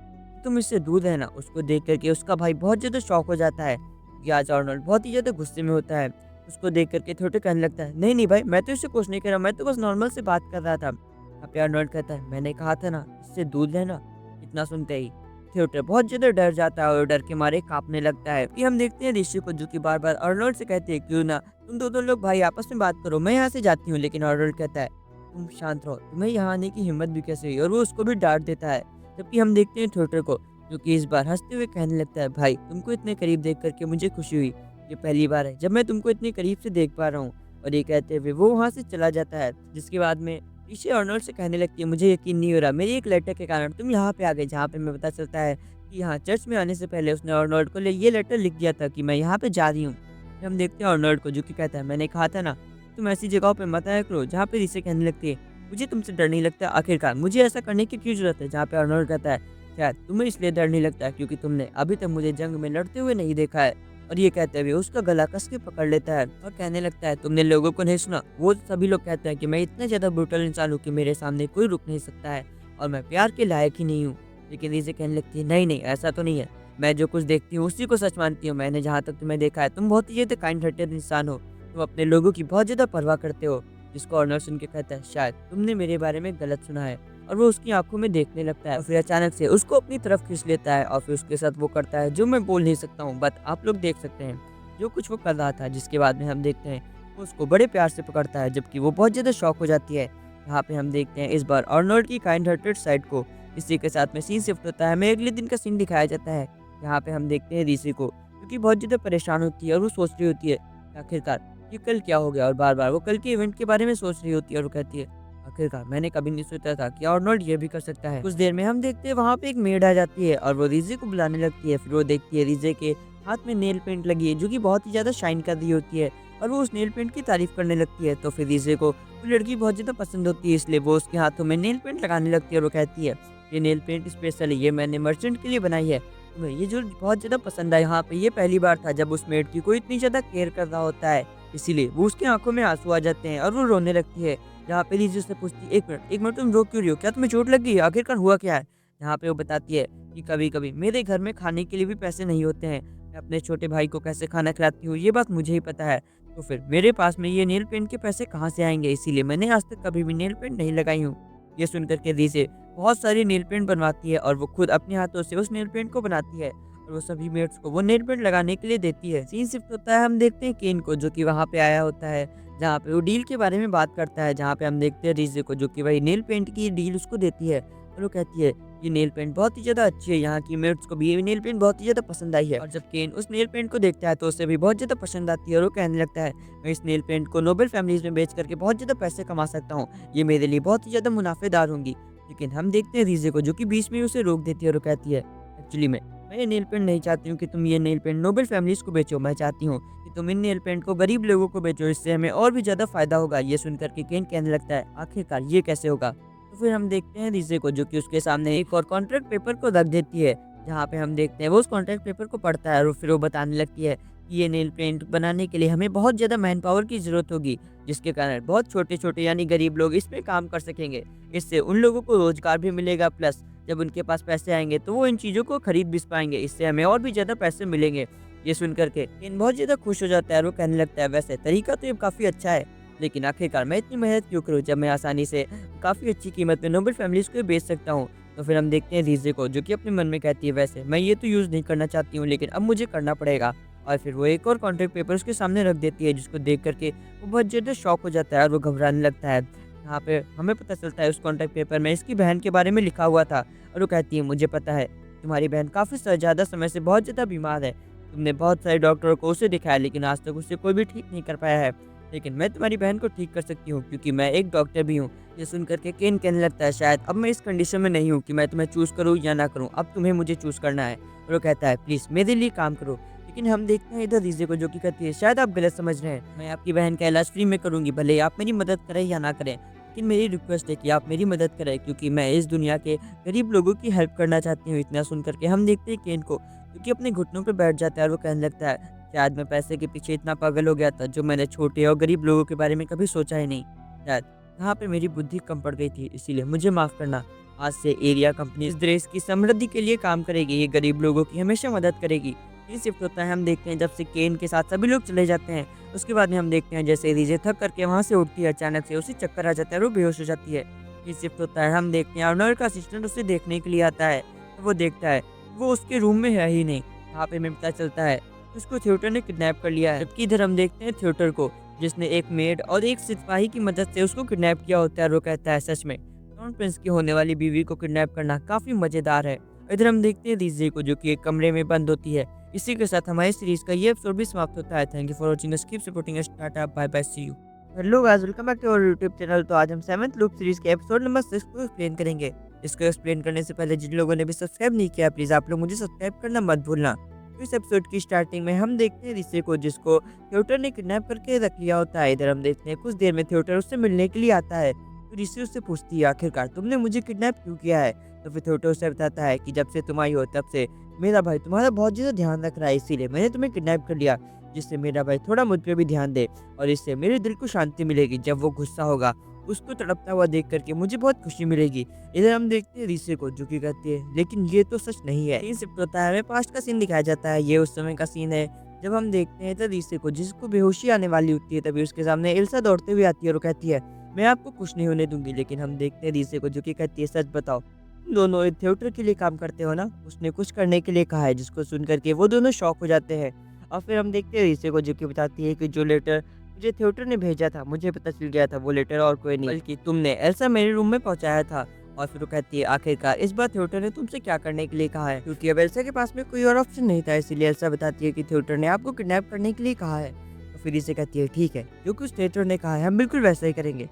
तुम इससे दूर रहना। उसको देख करके उसका भाई बहुत ज्यादा शॉक हो जाता है कि आज आर्नोल्ड बहुत ही ज्यादा गुस्से में होता है। उसको देख करके छोटे कहने लगता है, नहीं नहीं भाई, मैं तो इससे कुछ नहीं कर रहा, मैं तो बस नॉर्मल से बात कर रहा था। यहाँ पे आर्नोल्ड कहता है, मैंने कहा था ना इससे दूर रहना। इतना सुनते ही थिएटर बहुत ज्यादा डर जाता है और डर के मारे कांपने लगता है। कि हम देखते हैं ऋषि को, जो कि बार बार आर्नोल्ड से कहते हैं, क्यों ना तुम दोनों लोग भाई आपस में बात करो, मैं यहाँ से जाती हूँ। लेकिन आर्नोल्ड कहता है, तुम शांत रहो, तुम्हें यहाँ आने की हिम्मत भी कैसे हुई? और वो उसको भी डांट देता है। जबकि हम देखते हैं थिएटर को, जो कि इस बार हंसते हुए कहने लगता है, भाई तुमको इतने करीब देख करके मुझे खुशी हुई। ये पहली बार है जब मैं तुमको इतने करीब से देख पा रहा हूँ। और ये कहते हुए वो वहाँ से चला जाता है। जिसके बाद में ऋषि आर्नोल्ड से कहने लगती है, मुझे यकीन नहीं हो रहा, मेरी एक लेटर के कारण तुम यहाँ पे आ गए। जहाँ पे हमें पता चलता है कि यहाँ चर्च में आने से पहले उसने आर्नोल्ड को ये लेटर लिख दिया था कि मैं यहाँ पे जा रही हूँ। फिर हम देखते हैं आर्नोल्ड को, जो कि कहता है, मैंने कहा था ना तुम ऐसी जगहों पे मत आया करो जहाँ पे ऋषि कहने लगती है, मुझे तुमसे डर नहीं लगता, आखिरकार मुझे ऐसा करने की क्यों जरूरत है? जहाँ पे आर्नोल्ड कहता है, शायद तुम्हें इसलिए डर नहीं लगता क्योंकि तुमने अभी तक मुझे जंग में लड़ते हुए नहीं देखा है। और ये कहते हुए उसका गला कस के पकड़ लेता है और कहने लगता है, तुमने लोगों को नहीं सुना? वो सभी लोग कहते हैं कि मैं इतना ज्यादा ब्रूटल इंसान हूँ कि मेरे सामने कोई रुक नहीं सकता है और मैं प्यार के लायक ही नहीं हूँ। लेकिन रीजे कहने लगती है, नहीं नहीं ऐसा तो नहीं है, मैं जो कुछ देखती हूँ उसी को सच मानती हूँ। मैंने जहाँ तक तुम्हें देखा है तुम बहुत ही ज्यादा काइंड हार्टेड इंसान हो, तुम अपने लोगों की बहुत ज्यादा परवाह करते हो। जिसको ऑर्नर सुन के कहता है, शायद तुमने मेरे बारे में गलत सुना है। और वो उसकी आंखों में देखने लगता है और फिर अचानक से उसको अपनी तरफ खींच लेता है और फिर उसके साथ वो करता है जो मैं बोल नहीं सकता हूँ, बट आप लोग देख सकते हैं जो कुछ वो कर रहा था। जिसके बाद में हम देखते हैं वो उसको बड़े प्यार से पकड़ता है, जबकि वो बहुत ज्यादा शॉक हो जाती है। यहाँ पे हम देखते हैं इस बार आर्नोल्ड की काइंड हार्टेड साइड को। इसी के साथ में सीन शिफ्ट होता है, हमें अगले दिन का सीन दिखाया जाता है। यहाँ पे हम देखते हैं ऋषि को, क्योंकि बहुत ज्यादा परेशान होती है और वो सोच रही होती है आखिरकार ये कल क्या हो गया, और बार बार वो कल के इवेंट के बारे में सोच रही होती है और वो कहती है, आखिरकार मैंने कभी नहीं सोचा था कि आर्नोल्ड ये भी कर सकता है। कुछ देर में हम देखते हैं वहाँ पे एक मेड आ जाती है और वो रीजे को बुलाने लगती है। फिर वो देखती है रीजे के हाथ में नेल पेंट लगी है, जो कि बहुत ही ज्यादा शाइन कर रही होती है और वो उस नेल पेंट की तारीफ करने लगती है। तो फिर रीजे को वो लड़की बहुत ज्यादा पसंद होती है, इसलिए वो उसके हाथों में नेल पेंट लगाने लगती है और वो कहती है, ये नेल पेंट स्पेशल है, ये मैंने मर्चेंट के लिए बनाई है, तुम्हें ये जो बहुत ज्यादा पसंद है। यहाँ पे ये पहली बार था जब उस मेड की कोई इतनी ज्यादा केयर कर रहा होता है, इसीलिए वो उसकी आंखों में आंसू आ जाते हैं और वो रोने लगती है। जहाँ पे लीजी उससे पूछती है, एक मिनट तुम रो क्यों रही हो, क्या तुम्हें चोट लग गई है, आखिरकार हुआ क्या है? यहाँ पे वो बताती है कि कभी कभी मेरे घर में खाने के लिए भी पैसे नहीं होते हैं, मैं अपने छोटे भाई को कैसे खाना खिलाती हूँ ये बात मुझे ही पता है, तो फिर मेरे पास में ये नेल पेंट के पैसे कहाँ से आएंगे, इसीलिए मैंने आज तक कभी भी नेल पेंट नहीं लगाई हूँ। ये सुनकर के लीजे बहुत सारी नेल पेंट बनवाती है और वो खुद अपने हाथों से उस नेल पेंट को बनाती है और वो सभी मेट्स को वो नेल पेंट लगाने के लिए देती है। सीन शिफ्ट होता है, हम देखते हैं केन को, जो कि वहाँ पे आया होता है, जहाँ पे वो डील के बारे में बात करता है। जहाँ पे हम देखते हैं रीजे को, जो कि वही नेल पेंट की डील उसको देती है और वो कहती है, ये नेल पेंट बहुत ही ज्यादा अच्छी है, यहाँ की मेट्स को भी ये नेल पेंट बहुत ही ज्यादा पसंद आई है। और जब केन उस नेल पेंट को देखता है तो उसे भी बहुत ज्यादा पसंद आती है और वो कहने लगता है, मैं इस नेल पेंट को नोबेल फैमिलीज में बेच करके बहुत ज्यादा पैसे कमा सकता हूँ, ये मेरे लिए बहुत ही ज्यादा मुनाफेदार होंगी। लेकिन हम देखते हैं रीजे को, जो कि बीच में उसे रोक देती है और वो कहती है, एक्चुअली मैं ये नेल पेंट नहीं चाहती हूँ कि तुम ये नेल पेंट नोबेल फैमिलीज को बेचो, मैं चाहती हूँ कि तुम इन नेल पेंट को गरीब लोगों को बेचो, इससे हमें और भी ज्यादा फायदा होगा। ये सुनकर के केन कहने लगता है, आखिरकार ये कैसे होगा? तो फिर हम देखते हैं रीजे को, जो कि उसके सामने एक और कॉन्ट्रैक्ट पेपर को रख देती है। जहाँ पे हम देखते हैं वो उस कॉन्ट्रैक्ट पेपर को पढ़ता है और फिर वो बताने लगती है कि ये नेल पेंट बनाने के लिए हमें बहुत ज़्यादा मैन पावर की ज़रूरत होगी, जिसके कारण बहुत छोटे छोटे यानी गरीब लोग इस पे काम कर सकेंगे। इससे उन लोगों को रोजगार भी मिलेगा, प्लस जब उनके पास पैसे आएंगे तो वो इन चीज़ों को खरीद भी पाएंगे, इससे हमें और भी ज़्यादा पैसे मिलेंगे। ये सुन करके केन बहुत ज़्यादा खुश हो जाता है और वो कहने लगता है, वैसे तरीका तो ये काफ़ी अच्छा है, लेकिन आखिरकार मैं इतनी मेहनत क्यों करूँ जब मैं आसानी से काफ़ी अच्छी कीमत में नोबेल फैमिलीज को बेच सकता हूँ। तो फिर हम देखते हैं रीजे को, जो कि अपने मन में कहती है, वैसे मैं ये तो यूज़ नहीं करना चाहती हूँ, लेकिन अब मुझे करना पड़ेगा। और फिर वो एक और कॉन्ट्रैक्ट पेपर उसके सामने रख देती है, जिसको देख करके वो बहुत ज़्यादा शॉक हो जाता है और वो घबराने लगता है। यहाँ पे हमें पता चलता है उस कॉन्टैक्ट पेपर में इसकी बहन के बारे में लिखा हुआ था और वो कहती है मुझे पता है तुम्हारी बहन काफ़ी ज़्यादा समय से बहुत ज़्यादा बीमार है। तुमने बहुत सारे डॉक्टरों को उसे दिखाया लेकिन आज तक उसे कोई भी ठीक नहीं कर पाया है। लेकिन मैं तुम्हारी बहन को ठीक कर सकती हूँ क्योंकि मैं एक डॉक्टर भी हूँ। ये सुन कर के केन कहने लगता है शायद अब मैं इस कंडीशन में नहीं हूँ कि मैं तुम्हें चूज़ करूँ या ना करूँ, अब तुम्हें मुझे चूज़ करना है। और वो कहता है प्लीज़ मेरे लिए काम करो। लेकिन हम देखते हैं इधर रीजे को जो कि कहती है शायद आप गलत समझ रहे हैं, मैं आपकी बहन का इलाज फ्री में करूँगी, भले आप मेरी मदद करें या ना करें। लेकिन मेरी रिक्वेस्ट है कि आप मेरी मदद करें क्योंकि मैं इस दुनिया के गरीब लोगों की हेल्प करना चाहती हूँ। इतना सुन करके हम देखते हैं केन को जो कि अपने घुटनों पर बैठ जाता है और वो कहने लगता है शायद मैं पैसे के पीछे इतना पागल हो गया था जो मैंने छोटे और गरीब लोगों के बारे में कभी सोचा ही नहीं। शायद यहाँ पे मेरी बुद्धि कम पड़ गई थी, इसीलिए मुझे माफ़ करना। आज से एरिया कंपनी इस देश की समृद्धि के लिए काम करेगी, ये गरीब लोगों की हमेशा मदद करेगी। ये शिफ्ट होता है हम देखते हैं जब से केन के साथ सभी लोग चले जाते हैं। उसके बाद में हम देखते हैं जैसे रीजे थक करके वहाँ से उठती है, अचानक से उसे चक्कर आ जाता है और वो बेहोश हो जाती है। ये शिफ्ट होता है हम देखते हैं अर्नोल्ड का असिस्टेंट उसे देखने के लिए आता है, तो वो देखता है वो उसके रूम में है ही नहीं। यहाँ पे हमें पता चलता है उसको थिएटर ने किडनैप कर लिया है। जबकि इधर हम देखते हैं थिएटर को जिसने एक मेड और एक सिपाही की मदद से उसको किडनैप किया होता है। वो कहता है सच में क्राउन प्रिंस की होने वाली बीवी को किडनैप करना काफी मजेदार है। इधर हम देखते हैं रीजे को जो कि एक कमरे में बंद होती है। इसी के साथ हमारी सीरीज का ये एपिसोड भी समाप्त होता है। Thank you for watching us, keep supporting us, tata bye bye, see you. Hello guys, welcome back to our YouTube channel. तो आज हम 7th लूप सीरीज के एपिसोड नंबर 6 को एक्सप्लेन करेंगे। इसको एक्सप्लेन करने से पहले जिन लोगों ने भी सब्सक्राइब नहीं किया प्लीज आप लोग मुझे सब्सक्राइब करना मत भूलना। तो इस एपिसोड की स्टार्टिंग में हम देखते हैं रीसे को जिसको थिएटर ने किडनैप करके रख लिया होता है। इधर हम देखते हैं कुछ देर में थिएटर उससे मिलने के लिए आता है। तो रीसे उससे पूछती है आखिरकार तुमने मुझे किडनैप क्यों किया है। तो फिर थिएटर उसे बताता है कि जब से तुम आई हो तब से मेरा भाई तुम्हारा बहुत ज़्यादा ध्यान रख रहा है, इसीलिए मैंने तुम्हें किडनैप कर लिया जिससे मेरा भाई थोड़ा मुझ पर भी ध्यान दे और इससे मेरे दिल को शांति मिलेगी। जब वो गुस्सा होगा उसको तड़पता हुआ देख करके मुझे बहुत खुशी मिलेगी। इधर हम देखते हैं रीसे को जो कि कहती है लेकिन ये तो सच नहीं है। सीन शिफ्ट होता है, हमें पास्ट का सीन दिखाया जाता है। ये उस समय का सीन है जब हम देखते हैं इधर रीसे को जिसको बेहोशी आने वाली होती है। तभी उसके सामने एल्सा दौड़ते हुए आती है और कहती है मैं आपको कुछ नहीं होने दूंगी। लेकिन हम देखते हैं रीसे को जो कि कहती है सच बताओ तुम दोनों एक थिएटर के लिए काम करते हो ना। उसने कुछ करने के लिए कहा है जिसको सुन करके वो दोनों शॉक हो जाते हैं। और फिर हम देखते हैं रीसे को जो कि बताती है कि जो लेटर मुझे थिएटर ने भेजा था मुझे पता चल गया था वो लेटर और कोई नहीं बल्कि तुमने एल्सा मेरे रूम में पहुंचाया था। और फिर वो कहती है आखिरकार इस बार थिएटर ने तुमसे क्या करने के लिए कहा है, क्योंकि अब एल्सा के पास में कोई और ऑप्शन नहीं था। इसीलिए एल्सा बताती है कि थिएटर ने आपको किडनैप करने के लिए कहा है। तो फिर इसे कहती है ठीक है जो कुछ थिएटर ने कहा है हम बिल्कुल वैसा ही करेंगे।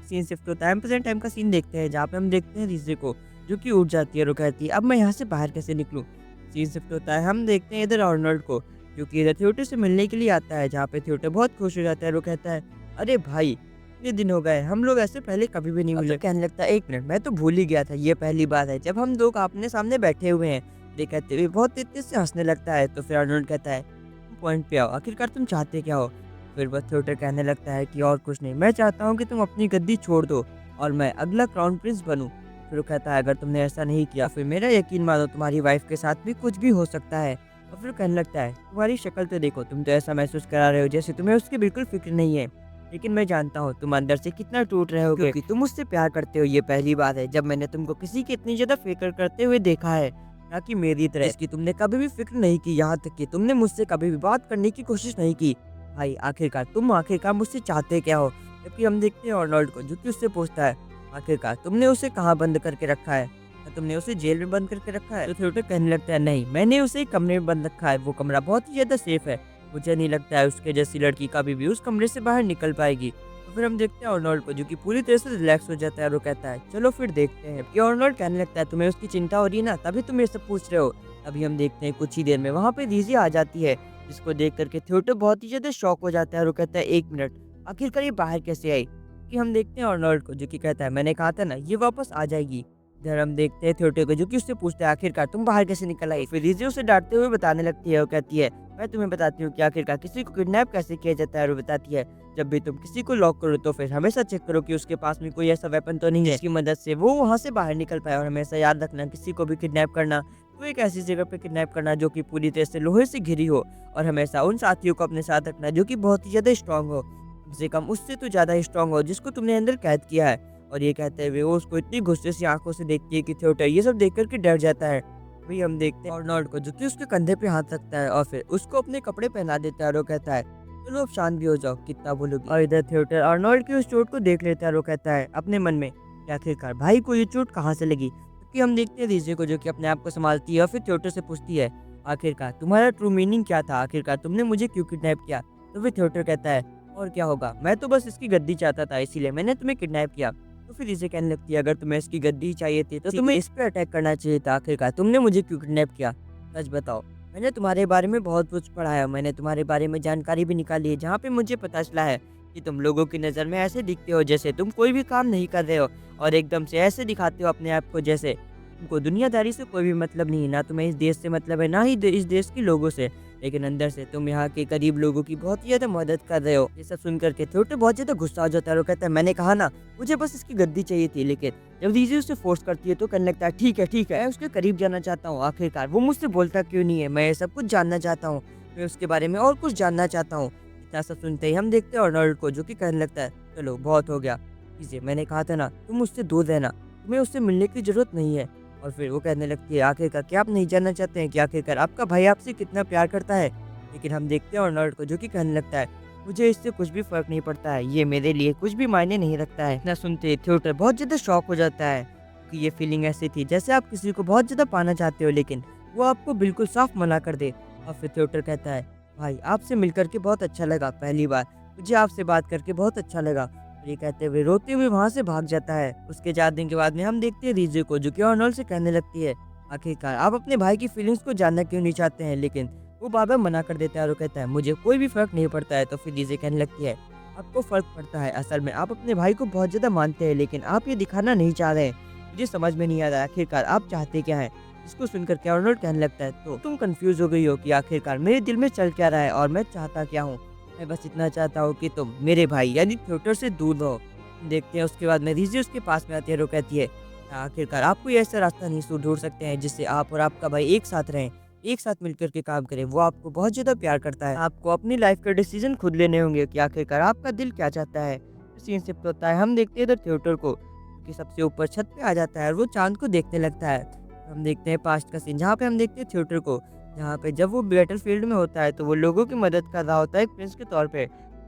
सीन शिफ्ट होता है, हम प्रेजेंट टाइम का सीन देखते हैं जहाँ पे हम देखते हैं रीजे को जो कि उठ जाती है और कहती है अब मैं यहाँ से बाहर कैसे निकलूँ। सीन शिफ्ट होता है, हम देखते हैं इधर अर्नोल्ड को जो कि इधर थिएटर से मिलने के लिए आता है। जहाँ पे थिएटर बहुत खुश हो जाता है। वो कहता है अरे भाई इतने दिन हो गए हम लोग ऐसे पहले कभी भी नहीं मिले। कहने लगता है एक मिनट मैं तो भूल ही गया था ये पहली बार है जब हम लोग आमने सामने बैठे हुए हैं। ये कहते हुए बहुत तेज से हंसने लगता है। तो फिर अर्नोल्ड कहता है पॉइंट पे आओ, आखिरकार तुम चाहते क्या हो। फिर बस थिएटर कहने लगता है कि और कुछ नहीं, मैं चाहता हूँ कि तुम अपनी गद्दी छोड़ दो और मैं अगला क्राउन प्रिंस बनूं। फिर वो कहता है अगर तुमने ऐसा नहीं किया फिर मेरा यकीन मानो तुम्हारी वाइफ के साथ भी कुछ भी हो सकता है। और फिर कहने लगता है तुम्हारी शक्ल तो देखो, तुम तो ऐसा महसूस करा रहे हो जैसे तुम्हें उसकी बिल्कुल फिक्र नहीं है। लेकिन मैं जानता हूँ तुम अंदर से कितना टूट रहे हो क्योंकि तुम मुझसे प्यार करते हो। ये पहली बार है जब मैंने तुमको किसी की इतनी ज्यादा फिक्र करते हुए देखा है, ना कि मेरी तरह इसकी तुमने कभी भी फिक्र नहीं की। यहाँ तक कि तुमने मुझसे कभी भी बात करने की कोशिश नहीं की। भाई आखिरकार मुझसे चाहते क्या हो। जबकि हम देखते हैं अर्नोल्ड को जो कि उससे पूछता है आखिरकार तुमने उसे कहाँ बंद करके रखा है, क्या तुमने उसे जेल में बंद करके रखा है। तो थिएटर कहने लगता है नहीं, मैंने उसे एक कमरे में बंद रखा है, वो कमरा बहुत ही ज्यादा सेफ है, मुझे नहीं लगता है उसके जैसी लड़की कभी भी उस कमरे से बाहर निकल पाएगी। तो फिर हम देखते हैं अर्नोल्ड को जो कि पूरी तरह से रिलैक्स हो जाता है और वो कहता है चलो फिर देखते हैं। कि अर्नोल्ड कहने लगता है तुम्हें उसकी चिंता हो रही है ना तभी तुम ये सब पूछ रहे हो। अभी हम देखते हैं कुछ ही देर में वहाँ पे रीजी आ जाती है जिसको देख करके थिएटर बहुत ही ज्यादा शॉक हो जाता है और वो कहता है एक मिनट आखिरकार ये बाहर कैसे आई। कि हम देखते हैं अर्नोल्ड को जो कि कहता है मैंने कहा था ना ये वापस आ जाएगी। इधर हम देखते हैं थिएटर को जो कि उससे पूछता है आखिरकार तुम बाहर कैसे निकल आई। फिर रीजी उसे डांटते हुए बताने लगती है। वो कहती है मैं तुम्हें बताती हूँ कि आखिरकार किसी को किडनैप कैसे किया जाता है। और वो बताती है जब भी तुम किसी को लॉक करो तो फिर हमेशा चेक करो कि उसके पास में कोई ऐसा वेपन तो नहीं है जिसकी मदद से वो वहाँ से बाहर निकल पाए। और हमेशा याद रखना किसी को भी किडनैप करना तो एक ऐसी जगह पे किडनैप करना जो कि पूरी तरह से लोहे से घिरी हो। और हमेशा उन साथियों को अपने साथ रखना जो कि बहुत ही ज्यादा स्ट्रांग हो, कम से कम उससे तो ज्यादा स्ट्रांग हो जिसको तुमने अंदर कैद किया है। और ये कहते हुए वो उसको इतनी गुस्से से आंखों से देखती है कि थिएटर ये सब देख करके डर जाता है। वही हम देखते हैं अर्नोल्ड को जो कि उसके कंधे पे हाथ रखता है और फिर उसको अपने कपड़े पहना देता है। और वो कहता है चलो अब शांत भी हो जाओ, कितना बोलोगी। और इधर थिएटर आर्नोल्ड की उस चोट को देख लेता है और वो कहता है अपने मन में कि आखिरकार भाई को ये चोट कहाँ से लगी। क्योंकि हम देखते हैं रीजे को जो कि अपने आप को संभालती है और फिर थिएटर से पूछती है आखिरकार तुम्हारा ट्रू मीनिंग क्या था, आखिरकार तुमने मुझे क्यों किडनैप किया। तो फिर थिएटर कहता है और क्या होगा, मैं तो बस इसकी गद्दी चाहता था इसीलिए मैंने तुम्हें किडनैप किया। तो फिर इसे कहने लगती है अगर तुम्हें इसकी गद्दी चाहिए थी तो तुम्हें इस पे अटैक करना चाहिए था, आखिरकार तुमने मुझे क्यों किडनैप किया, सच बताओ। मैंने तुम्हारे बारे में बहुत कुछ पढ़ा है, मैंने तुम्हारे बारे में जानकारी भी निकाली है जहाँ पे मुझे पता चला है कि तुम लोगों की नज़र में ऐसे दिखते हो जैसे तुम कोई भी काम नहीं कर रहे हो और एकदम से ऐसे दिखाते हो अपने आप को जैसे तुमको दुनियादारी से कोई भी मतलब नहीं, ना तुम्हें इस देश से मतलब है ना ही इस देश के लोगों से, लेकिन अंदर से तुम यहाँ के गरीब लोगों की बहुत ही ज़्यादा मदद कर रहे हो। ये सब सुनकर के थिएटर बहुत ज़्यादा गुस्सा हो जाता है और वो कहता है मैंने कहा ना मुझे बस इसकी गद्दी चाहिए थी। लेकिन जब रीजी उसे फोर्स करती है तो कहने लगता है ठीक है मैं उसके करीब जाना चाहता हूँ, आखिरकार वो मुझसे बोलता क्यों नहीं है, मैं ये सब कुछ जानना चाहता हूँ, मैं उसके बारे में और कुछ जानना चाहता हूँ। इतना सब सुनते ही हम देखते हैं आर्नोल्ड को जो कि कहने लगता है चलो बहुत हो गया चीज़ें, मैंने कहा था ना तुम उससे दूर रहना, तुम्हें उससे मिलने की जरूरत नहीं है। और फिर वो कहने लगती है आखिरकार क्या आप नहीं जानना चाहते हैं कि आखिरकार आपका भाई आपसे कितना प्यार करता है। लेकिन हम देखते हैं आर्नोल्ड को जो कि कहने लगता है मुझे इससे कुछ भी फर्क नहीं पड़ता है, ये मेरे लिए कुछ भी मायने नहीं रखता है। इतना सुनते ही थिएटर बहुत ज़्यादा शॉक हो जाता है कि ये फीलिंग ऐसी थी जैसे आप किसी को बहुत ज़्यादा पाना चाहते हो लेकिन वो आपको बिल्कुल साफ मना कर दे। और फिर थिएटर कहता है भाई आपसे मिलकर के बहुत अच्छा लगा, पहली बार मुझे आपसे बात करके बहुत अच्छा लगा। और ये कहते हुए रोते हुए वहाँ से भाग जाता है। उसके 4 दिन के बाद में हम देखते हैं रीजे को जो कि आर्नोल्ड से कहने लगती है आखिरकार आप अपने भाई की फीलिंग्स को जानना क्यों नहीं चाहते हैं। लेकिन वो बार-बार मना कर देता है और वो कहता है मुझे कोई भी फर्क नहीं पड़ता है। तो फिर रीजे कहने लगती है आपको फर्क पड़ता है, असल में आप अपने भाई को बहुत ज़्यादा मानते हैं लेकिन आप ये दिखाना नहीं चाह रहे हैं, मुझे समझ में नहीं आ रहा है आखिरकार आप चाहते क्या हैं। इसको सुनकर के आर्नोल्ड कहने लगता है तो तुम कंफ्यूज हो गई हो कि आखिरकार मेरे दिल में चल क्या रहा है और मैं चाहता क्या हूँ। मैं बस इतना चाहता हूँ कि तुम मेरे भाई यानी थिएटर से दूर रहो। देखते हैं उसके बाद में रीजी उसके पास में आती है और वो कहती है आखिरकार आप कोई ऐसा रास्ता नहीं ढूंढ सकते हैं जिससे आप और आपका भाई एक साथ रहें, एक साथ मिलकर के काम करें। वो आपको बहुत ज़्यादा प्यार करता है, आपको अपनी लाइफ के डिसीजन खुद लेने होंगे कि आखिरकार आपका दिल क्या चाहता है। सीन शिफ्ट होता है, हम देखते हैं इधर थिएटर को कि सबसे ऊपर छत पे आ जाता है और वो चांद को देखने लगता है। हम देखते हैं पास्ट का सीन जहाँ पे हम देखते हैं थिएटर को, जहाँ पे जब वो बैटल फील्ड में होता है तो वो लोगों की मदद कर रहा होता है एक प्रिंस के तौर पे।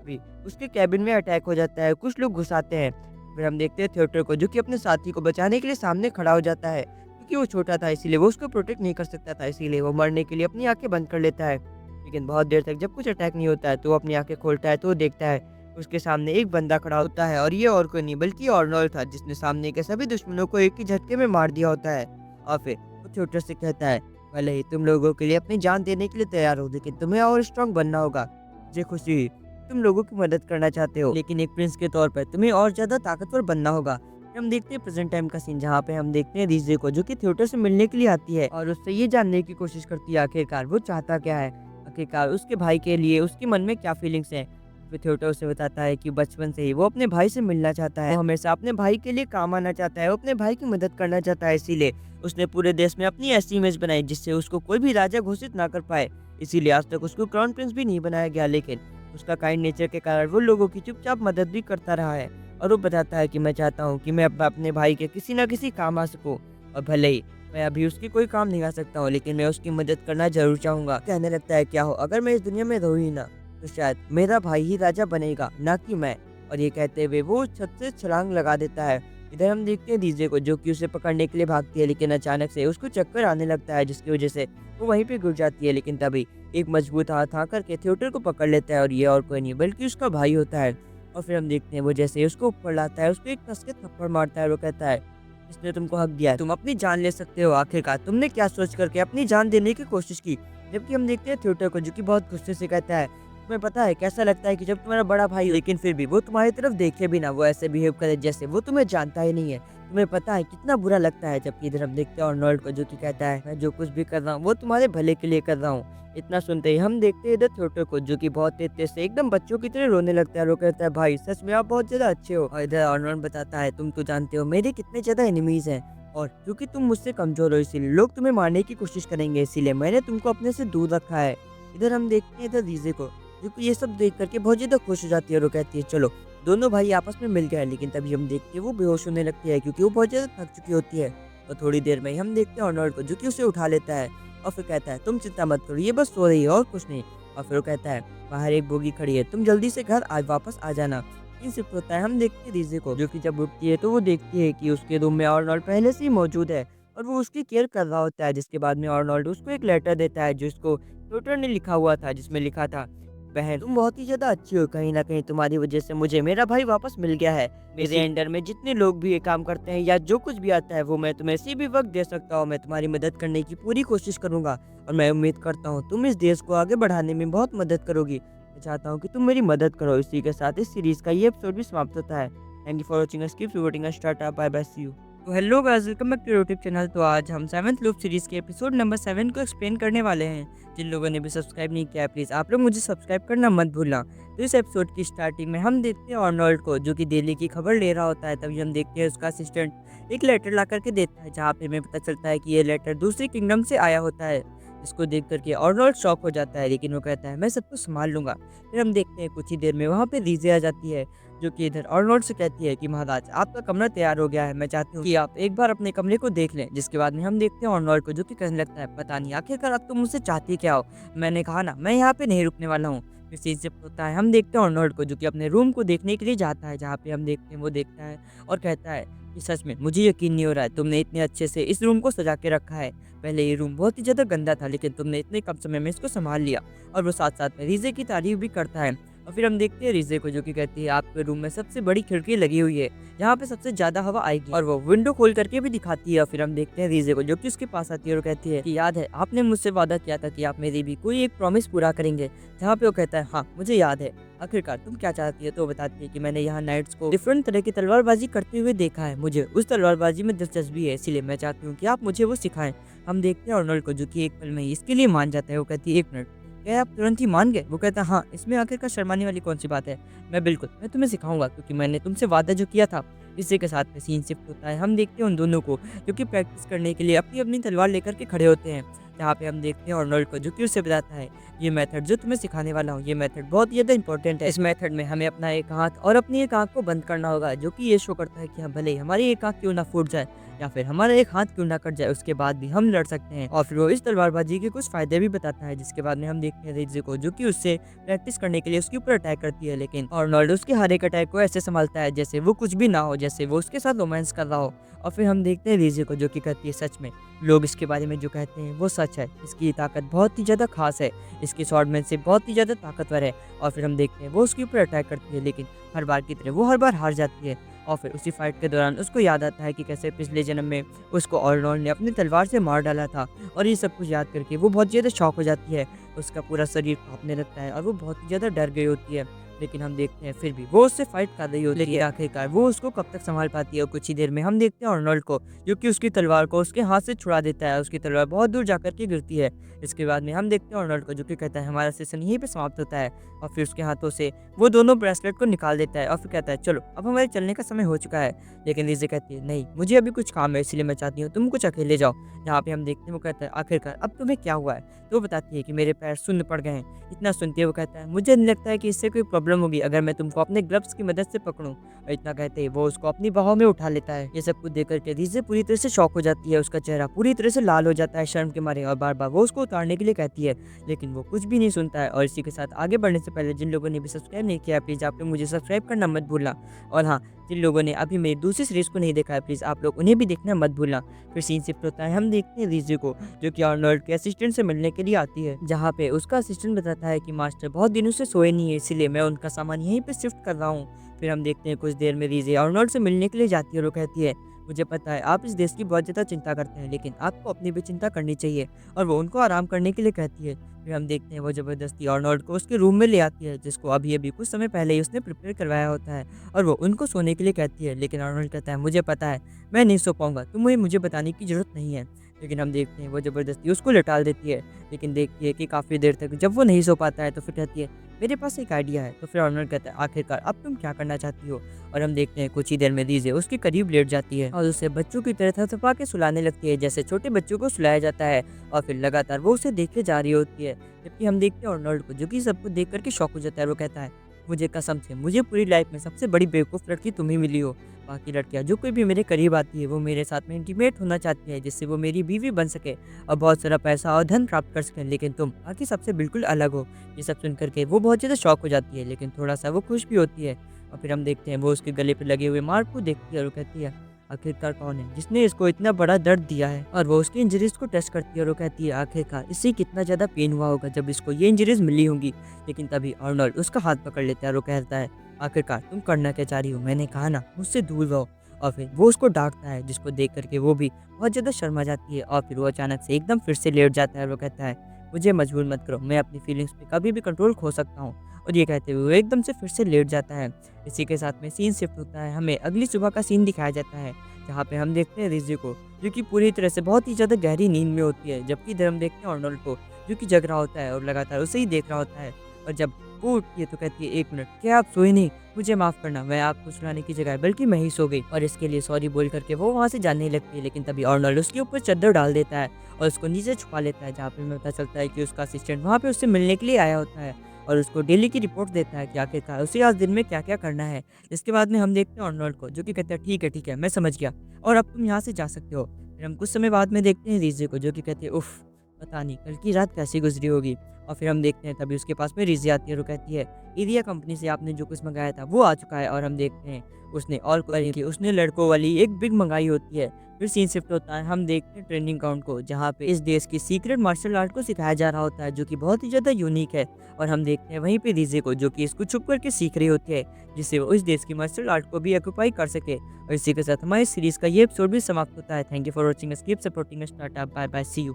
भी उसके कैबिन में अटैक हो जाता है, कुछ लोग घुस आते हैं। फिर हम देखते हैं थिएटर को जो कि अपने साथी को बचाने के लिए सामने खड़ा हो जाता है। क्योंकि वो छोटा था इसीलिए वो उसको प्रोटेक्ट नहीं कर सकता था, इसीलिए वो मरने के लिए अपनी आंखें बंद कर लेता है। लेकिन बहुत देर तक जब कुछ अटैक नहीं होता है तो वो अपनी आंखें खोलता है तो वो देखता है उसके सामने एक बंदा खड़ा होता है और ये और कोई नहीं बल्कि आर्नोल्ड था जिसने सामने के सभी दुश्मनों को एक ही झटके में मार दिया होता है। और फिर वो थिएटर से कहता है भले ही तुम लोगों के लिए अपनी जान देने के लिए तैयार हो लेकिन तुम्हें और स्ट्रांग बनना होगा। मुझे खुशी हुई तुम लोगों की मदद करना चाहते हो लेकिन एक प्रिंस के तौर पर तुम्हें और ज्यादा ताकतवर बनना होगा। हम देखते हैं प्रेजेंट टाइम का सीन जहाँ पे हम देखते हैं रीजे को जो कि थिएटर से मिलने के लिए आती है और उससे ये जानने की कोशिश करती है आखिरकार वो चाहता क्या है, आखिरकार उसके भाई के लिए उसके मन में क्या फीलिंग्स हैं। फिर थिएटर उसे बताता है कि बचपन से ही वो अपने भाई से मिलना चाहता है, वो हमेशा अपने भाई के लिए काम आना चाहता है, वो अपने भाई की मदद करना चाहता है, इसीलिए उसने पूरे देश में अपनी ऐसी इमेज बनाई जिससे उसको कोई भी राजा घोषित ना कर पाए। इसीलिए आज तक उसको क्राउन प्रिंस भी नहीं बनाया गया, लेकिन उसका काइंड नेचर के कारण वो लोगों की चुपचाप मदद भी करता रहा है। और वो बताता है कि मैं चाहता हूँ कि मैं अपने भाई के किसी ना किसी काम आ सकूँ और भले ही मैं अभी उसकी कोई काम नहीं आ सकता हूँ लेकिन मैं उसकी मदद करना जरूर चाहूँगा। कहने लगता है क्या हो अगर मैं इस दुनिया में रहूँ ही ना तो शायद मेरा भाई ही राजा बनेगा ना कि मैं। और ये कहते हुए वो छत से छलांग लगा देता है। इधर हम देखते हैं डीजे को जो कि उसे पकड़ने के लिए भागती है लेकिन अचानक से उसको चक्कर आने लगता है जिसकी वजह से वो वहीं पे गिर जाती है। लेकिन तभी एक मजबूत हाथ आकर के थिएटर को पकड़ लेता है और ये और कोई नहीं बल्कि उसका भाई होता है। और फिर हम देखते हैं वो जैसे ही उसको ऊपर लाता है उसको एक कस के थप्पड़ मारता है और वो कहता है इसने तुमको हक दिया है, तुम अपनी जान ले सकते हो, आखिरकार तुमने क्या सोच करके अपनी जान देने की कोशिश की। जबकि हम देखते हैं थिएटर को जो कि बहुत गुस्से से कहता है तुम्हें पता है कैसा लगता है कि जब तुम्हारा बड़ा भाई लेकिन फिर भी वो तुम्हारी तरफ देखे बिना वो ऐसे बिहेव करे जैसे वो तुम्हें जानता ही नहीं है, तुम्हें पता है कितना बुरा लगता है। जबकि इधर हम देखते हैं आर्नोल्ड को जो कि कहता है मैं जो कुछ भी कर रहा हूँ वो तुम्हारे भले के लिए कर रहा हूँ। इतना सुनते ही हम देखते हैं इधर थिएटर को जो कि बहुत तेज से एकदम बच्चों की तरह रोने लगता है और वो कहता है भाई सच में आप बहुत ज्यादा अच्छे हो। और इधर आर्नोल्ड बताता है तुम तो जानते हो मेरे कितने ज्यादा एनिमीज हैं और क्योंकि तुम मुझसे कमजोर हो इसीलिए लोग तुम्हें मारने की कोशिश करेंगे, इसीलिए मैंने तुमको अपने से दूर रखा है। इधर हम देखते हैं इधर रीजे को जो कि ये सब देख करके बहुत ज्यादा खुश हो जाती है और वो कहती है चलो दोनों भाई आपस में मिल गए। लेकिन तभी हम देखते हैं वो बेहोश होने लगती है क्योंकि वो बहुत ज्यादा थक चुकी होती है। और थोड़ी देर में ही हम देखते हैं आर्नोल्ड को जो कि उसे उठा लेता है और फिर कहता है तुम चिंता मत करो ये बस सो रही है और कुछ नहीं। और फिर वो कहता है बाहर एक बोगी खड़ी है, तुम जल्दी से घर आज वापस आ जाना। इन शिफ्ट होता है, हम देखते हैं रीजे को जो कि जब उठती है तो वो देखती है कि उसके रूम में आर्नोल्ड पहले से ही मौजूद है और वो उसकी केयर कर रहा होता है। जिसके बाद में आर्नोल्ड उसको एक लेटर देता है जो इसको ट्विटर ने लिखा हुआ था, जिसमें लिखा था, बहन तुम बहुत ही ज़्यादा अच्छी हो, कहीं न कहीं तुम्हारी वजह से मुझे मेरा भाई वापस मिल गया है। मेरे अंडर में जितने लोग भी ये काम करते हैं या जो कुछ भी आता है वो मैं तुम्हें किसी भी वक़्त दे सकता हूँ। मैं तुम्हारी मदद करने की पूरी कोशिश करूँगा और मैं उम्मीद करता हूँ तुम इस देश को आगे बढ़ाने में बहुत मदद करोगी। मैं चाहता हूँ कि तुम मेरी मदद करो। इसी के साथ इस सीरीज़ का ये एपिसोड भी समाप्त होता है। Thank you for watching us, keep supporting us, tata, bye bye, see you. तो hello guys, welcome back to YouTube channel. तो आज हम 7th लूप सीरीज़ के एपिसोड नंबर 7 को एक्सप्लेन करने वाले हैं। जिन लोगों ने भी सब्सक्राइब नहीं किया है प्लीज़ आप लोग मुझे सब्सक्राइब करना मत भूलना। तो इस एपिसोड की स्टार्टिंग में हम देखते हैं आर्नोल्ड को जो कि दिल्ली की खबर ले रहा होता है। तभी हम देखते हैं उसका असिस्टेंट एक लेटर ला करके देता है, जहाँ पे हमें पता चलता है कि ये लेटर दूसरी किंगडम से आया होता है। इसको देख करके आर्नोल्ड शॉक हो जाता है, लेकिन वो कहता है मैं सब कुछ संभाल लूंगा। फिर हम देखते हैं कुछ ही देर में वहाँ पे रीजे आ जाती है जो कि इधर आर्नोल्ड से कहती है कि महाराज आपका कमरा तैयार हो गया है, मैं चाहती हूँ कि आप एक बार अपने कमरे को देख लें। जिसके बाद में हम देखते हैं आर्नोल्ड को जो कि कहने लगता है पता नहीं आखिरकार आप तुम मुझसे चाहती क्या हो, मैंने कहा ना मैं यहाँ पे नहीं रुकने वाला हूँ। फिर सीन शिफ्ट होता है, हम देखते हैं आर्नोल्ड को जो कि अपने रूम को देखने के लिए जाता है, जहाँ पे हम देखते हैं वो देखता है और कहता है कि सच में मुझे यकीन नहीं हो रहा है तुमने इतने अच्छे से इस रूम को सजा के रखा है। पहले ये रूम बहुत ही ज़्यादा गंदा था लेकिन तुमने इतने कम समय में इसको संभाल लिया। और वो साथ साथ में रीजे की तारीफ भी करता है। और फिर हम देखते हैं रीजे को जो कि कहती है आपके रूम में सबसे बड़ी खिड़की लगी हुई है जहाँ पे सबसे ज्यादा हवा आएगी, और वो विंडो खोल करके भी दिखाती है। और फिर हम देखते हैं रीजे को जो कि उसके पास आती है और कहती है कि याद है आपने मुझसे वादा किया था कि आप मेरी भी कोई एक प्रॉमिस पूरा करेंगे। जहाँ पे वो कहता है हाँ मुझे याद है, आखिरकार तुम क्या चाहती है। तो वो बताती है कि मैंने यहाँ नाइट्स को डिफरेंट तरह की तलवारबाजी करते हुए देखा है, मुझे उस तलवारबाजी में दिलचस्पी है, इसीलिए मैं चाहती हूँ कि आप मुझे वो सिखाएं। हम देखते हैं आर्नोल्ड को जो कि एक पल में ही इसके लिए मान जाता है। वो कहती है 1 मिनट, क्या आप तुरंत ही मान गए। वो कहता है हाँ, इसमें आखिरकार शर्माने वाली कौन सी बात है, मैं तुम्हें सिखाऊंगा क्योंकि मैंने तुमसे वादा जो किया था। इसी के साथ में सीन शिफ्ट होता है, हम देखते हैं उन दोनों को जो कि प्रैक्टिस करने के लिए अपनी अपनी तलवार लेकर के खड़े होते हैं। जहाँ पे हम देखते हैं आर्नोल्ड को जो कि उससे बताता है ये मेथड जो तुम्हें सिखाने वाला हूँ, ये मेथड बहुत ज़्यादा इंपॉर्टेंट है। इस मेथड में हमें अपना एक हाथ और अपनी एक आंख को बंद करना होगा, जो कि ये शो करता है कि हम भले ही हमारी एक आंख क्यों ना फूट जाए या फिर हमारा एक हाथ क्यों ना कट जाए, उसके बाद भी हम लड़ सकते हैं। और फिर वो इस तलवारबाजी के कुछ फायदे भी बताता है। जिसके बाद में हम देखते हैं रीजे को जो कि उससे प्रैक्टिस करने के लिए उसके ऊपर अटैक करती है, लेकिन आर्नोल्ड उसके हर एक अटैक को ऐसे संभालता है जैसे वो कुछ भी ना हो, जैसे वो उसके साथ रोमांस कर रहा हो। और फिर हम देखते हैं रीजे को जो कि कहती है सच में लोग इसके बारे में जो कहते हैं वो सच है, इसकी ताकत बहुत ही ज़्यादा खास है, इसकी स्वॉर्डमैनशिप बहुत ही ज़्यादा ताकतवर है। और फिर हम देखते हैं वो उसके ऊपर अटैक करती है, लेकिन हर बार की तरह वो हर बार हार जाती है। और फिर उसी फाइट के दौरान उसको याद आता है कि कैसे पिछले जन्म में उसको आर्नोल्ड ने अपनी तलवार से मार डाला था। और ये सब कुछ याद करके वो बहुत ज़्यादा शॉक हो जाती है, उसका पूरा शरीर कांपने लगता है और वो बहुत ही ज़्यादा डर गई होती है। लेकिन हम देखते हैं फिर भी वो उससे फाइट कर रही होती है, आखिरकार वो उसको कब तक संभाल पाती है। और कुछ ही देर में हम देखते हैं आर्नोल्ड को जो कि उसकी तलवार को उसके हाथ से छुड़ा देता है, उसकी तलवार बहुत दूर जाकर के गिरती है। इसके बाद में हम देखते हैं आर्नोल्ड को जो कि कहता है हमारा सेशन यहीं पे समाप्त होता है। और फिर उसके हाथों से वो दोनों ब्रेसलेट को निकाल देता है और फिर कहता है चलो अब हमारे चलने का समय हो चुका है। लेकिन लीजे कहती है नहीं, मुझे अभी कुछ काम है, इसलिए मैं चाहती हूँ तुम कुछ अकेले जाओ। जहाँ पे हम देखते हैं वो कहता है आखिरकार अब तुम्हें क्या हुआ है। तो वो बताती है कि मेरे पैर सुन्न पड़ गए हैं। इतना सुनते वो कहता है मुझे नहीं लगता है कि इससे कोई प्रॉब्लम होगी अगर मैं तुमको अपने ग्लव्स की मदद से पकड़ूं। और इतना कहते ही वो उसको अपनी बाहों में उठा लेता है। ये सब कुछ देख करके रीजे पूरी तरह से शॉक हो जाती है, उसका चेहरा पूरी तरह से लाल हो जाता है शर्म के मारे, और बार बार वो उसको उतारने के लिए कहती है, लेकिन वो कुछ भी नहीं सुनता है। और इसी के साथ आगे बढ़ने से पहले जिन लोगों ने भी सब्सक्राइब नहीं किया प्लीज़ आप लोग मुझे सब्सक्राइब करना मत भूलना। और हाँ, जिन लोगों ने अभी मेरी दूसरी सीरीज़ को नहीं देखा है प्लीज़ आप लोग उन्हें भी देखना मत भूलना। फिर सीन शिफ्ट होता है, हम देखते हैं रीजे को जो कि आर्नोल्ड के असिस्टेंट से मिलने के लिए आती है, जहाँ पे उसका असिस्टेंट बताता है कि मास्टर बहुत दिनों से सोए नहीं है, इसीलिए मैं उनका सामान यहीं पे शिफ्ट कर रहा हूँ। फिर हम देखते हैं कुछ देर में रीजे आर्नोल्ड से मिलने के लिए जाती है और वो कहती है मुझे पता है आप इस देश की बहुत ज़्यादा चिंता करते हैं, लेकिन आपको अपनी भी चिंता करनी चाहिए। और वो उनको आराम करने के लिए कहती है। फिर हम देखते हैं वो ज़बरदस्ती आर्नोल्ड को उसके रूम में ले आती है, जिसको अभी अभी कुछ समय पहले ही उसने प्रिपेयर करवाया होता है, और वो उनको सोने के लिए कहती है। लेकिन आर्नोल्ड कहता है मुझे पता है मैं नहीं सो पाऊंगा, तुम्हें मुझे बताने की ज़रूरत नहीं है। लेकिन हम देखते हैं वो ज़बरदस्ती उसको लिटाल देती है, लेकिन देखती है कि काफ़ी देर तक जब वो नहीं सो पाता है तो फिर कहती है मेरे पास एक आइडिया है। तो फिर आर्नोल्ड कहता है आखिरकार अब तुम क्या करना चाहती हो। और हम देखते हैं कुछ ही देर में रीजे उसके करीब लेट जाती है और उसे बच्चों की तरह थपथपा के सुलाने लगती है, जैसे छोटे बच्चों को सुलाया जाता है। और फिर लगातार वो उसे देखे जा रही होती है, जबकि हम देखते हैं आर्नोल्ड को जो कि सबको देख करके शॉक हो जाता है। वो कहता है मुझे कसम से मुझे पूरी लाइफ में सबसे बड़ी बेवकूफ़ लड़की तुम ही मिली हो। बाकी लड़कियाँ जो कोई भी मेरे करीब आती है वो मेरे साथ में इंटीमेट होना चाहती है, जिससे वो मेरी बीवी बन सके और बहुत सारा पैसा और धन प्राप्त कर सकें, लेकिन तुम बाकी सबसे बिल्कुल अलग हो। ये सब सुन कर के वो बहुत ज़्यादा शॉक हो जाती है, लेकिन थोड़ा-सा वो खुश भी होती है। और फिर हम देखते हैं वो उसके गले पे लगे हुए मार्क को देखती है और वो कहती है, आखिरकार कौन है जिसने इसको इतना बड़ा दर्द दिया है। और वो उसकी इंजरीज को टेस्ट करती है और वो कहती है, आखिरकार इससे कितना ज़्यादा पेन हुआ होगा जब इसको ये इंजरीज मिली होंगी। लेकिन तभी अर्नोल्ड उसका हाथ पकड़ लेता है और वो कहता है, आखिरकार तुम करना क्या चाह रही हो, मैंने कहा ना मुझसे दूर रहो। और फिर वो उसको डांटता है, जिसको देख करके वो भी बहुत ज़्यादा शर्मा जाती है। और फिर वो अचानक से एकदम फिर से लेट जाता है और वो कहता है, मुझे मजबूर मत करो, मैं अपनी फीलिंग्स पे कभी भी कंट्रोल खो सकता हूँ। और ये कहते हुए वो एकदम से फिर से लेट जाता है। इसी के साथ में सीन शिफ्ट होता है, हमें अगली सुबह का सीन दिखाया जाता है, जहाँ पे हम देखते हैं रिज़ी को, जो कि पूरी तरह से बहुत ही ज़्यादा गहरी नींद में होती है, जबकि इधर हम देखते हैं अर्नोल्ड को, जो कि जग रहा होता है और लगातार उसे ही देख रहा होता है। और जब वो उठती है तो कहती है, 1 मिनट, क्या आप सोए नहीं? मुझे माफ़ करना, मैं आपको सुलाने की जगह बल्कि मैं ही सो गई। और इसके लिए सॉरी बोल करके वो वहाँ से जाने लगती है, लेकिन तभी अर्नोल्ड उसके ऊपर चद्दर डाल देता है और उसको नीचे छुपा लेता है, जहाँ पे हमें पता चलता है कि उसका असिस्टेंट वहाँ पे उससे मिलने के लिए आया होता है और उसको डेली की रिपोर्ट देता है कि आखिरकार उसे आज दिन में क्या-क्या करना है। इसके बाद में हम देखते हैं अर्नोल्ड को, जो कि कहता है, ठीक है, मैं समझ गया और अब तुम यहाँ से जा सकते हो। फिर हम कुछ समय बाद में देखते हैं रिज़ी को, जो कि कहती है, उफ़! पता नहीं कल की रात कैसी गुज़री होगी। और फिर हम देखते हैं तभी उसके पास में रिज़ी आती है और वो कहती है, एरिया कंपनी से आपने जो कुछ मँगाया था वो आ चुका है। और हम देखते हैं उसने और कोई नहीं, उसने लड़कों वाली एक बिग मँगाई होती है। फिर सीन शिफ्ट होता है, हम देखते हैं ट्रेनिंग ग्राउंड को, जहाँ पे इस देश की सीक्रेट मार्शल आर्ट को सिखाया जा रहा होता है, जो कि बहुत ही ज़्यादा यूनिक है। और हम देखते हैं वहीं पे रिज़ी को, जो कि इसको छुप करके सीख रही होती है, जिससे वो इस देश की मार्शल आर्ट को भी ऑक्यूपाई कर सके। और इसी के साथ हमारी सीरीज़ का ये एपिसोड भी समाप्त होता है। Thank you for watching us, keep supporting us, tata, bye bye, see you.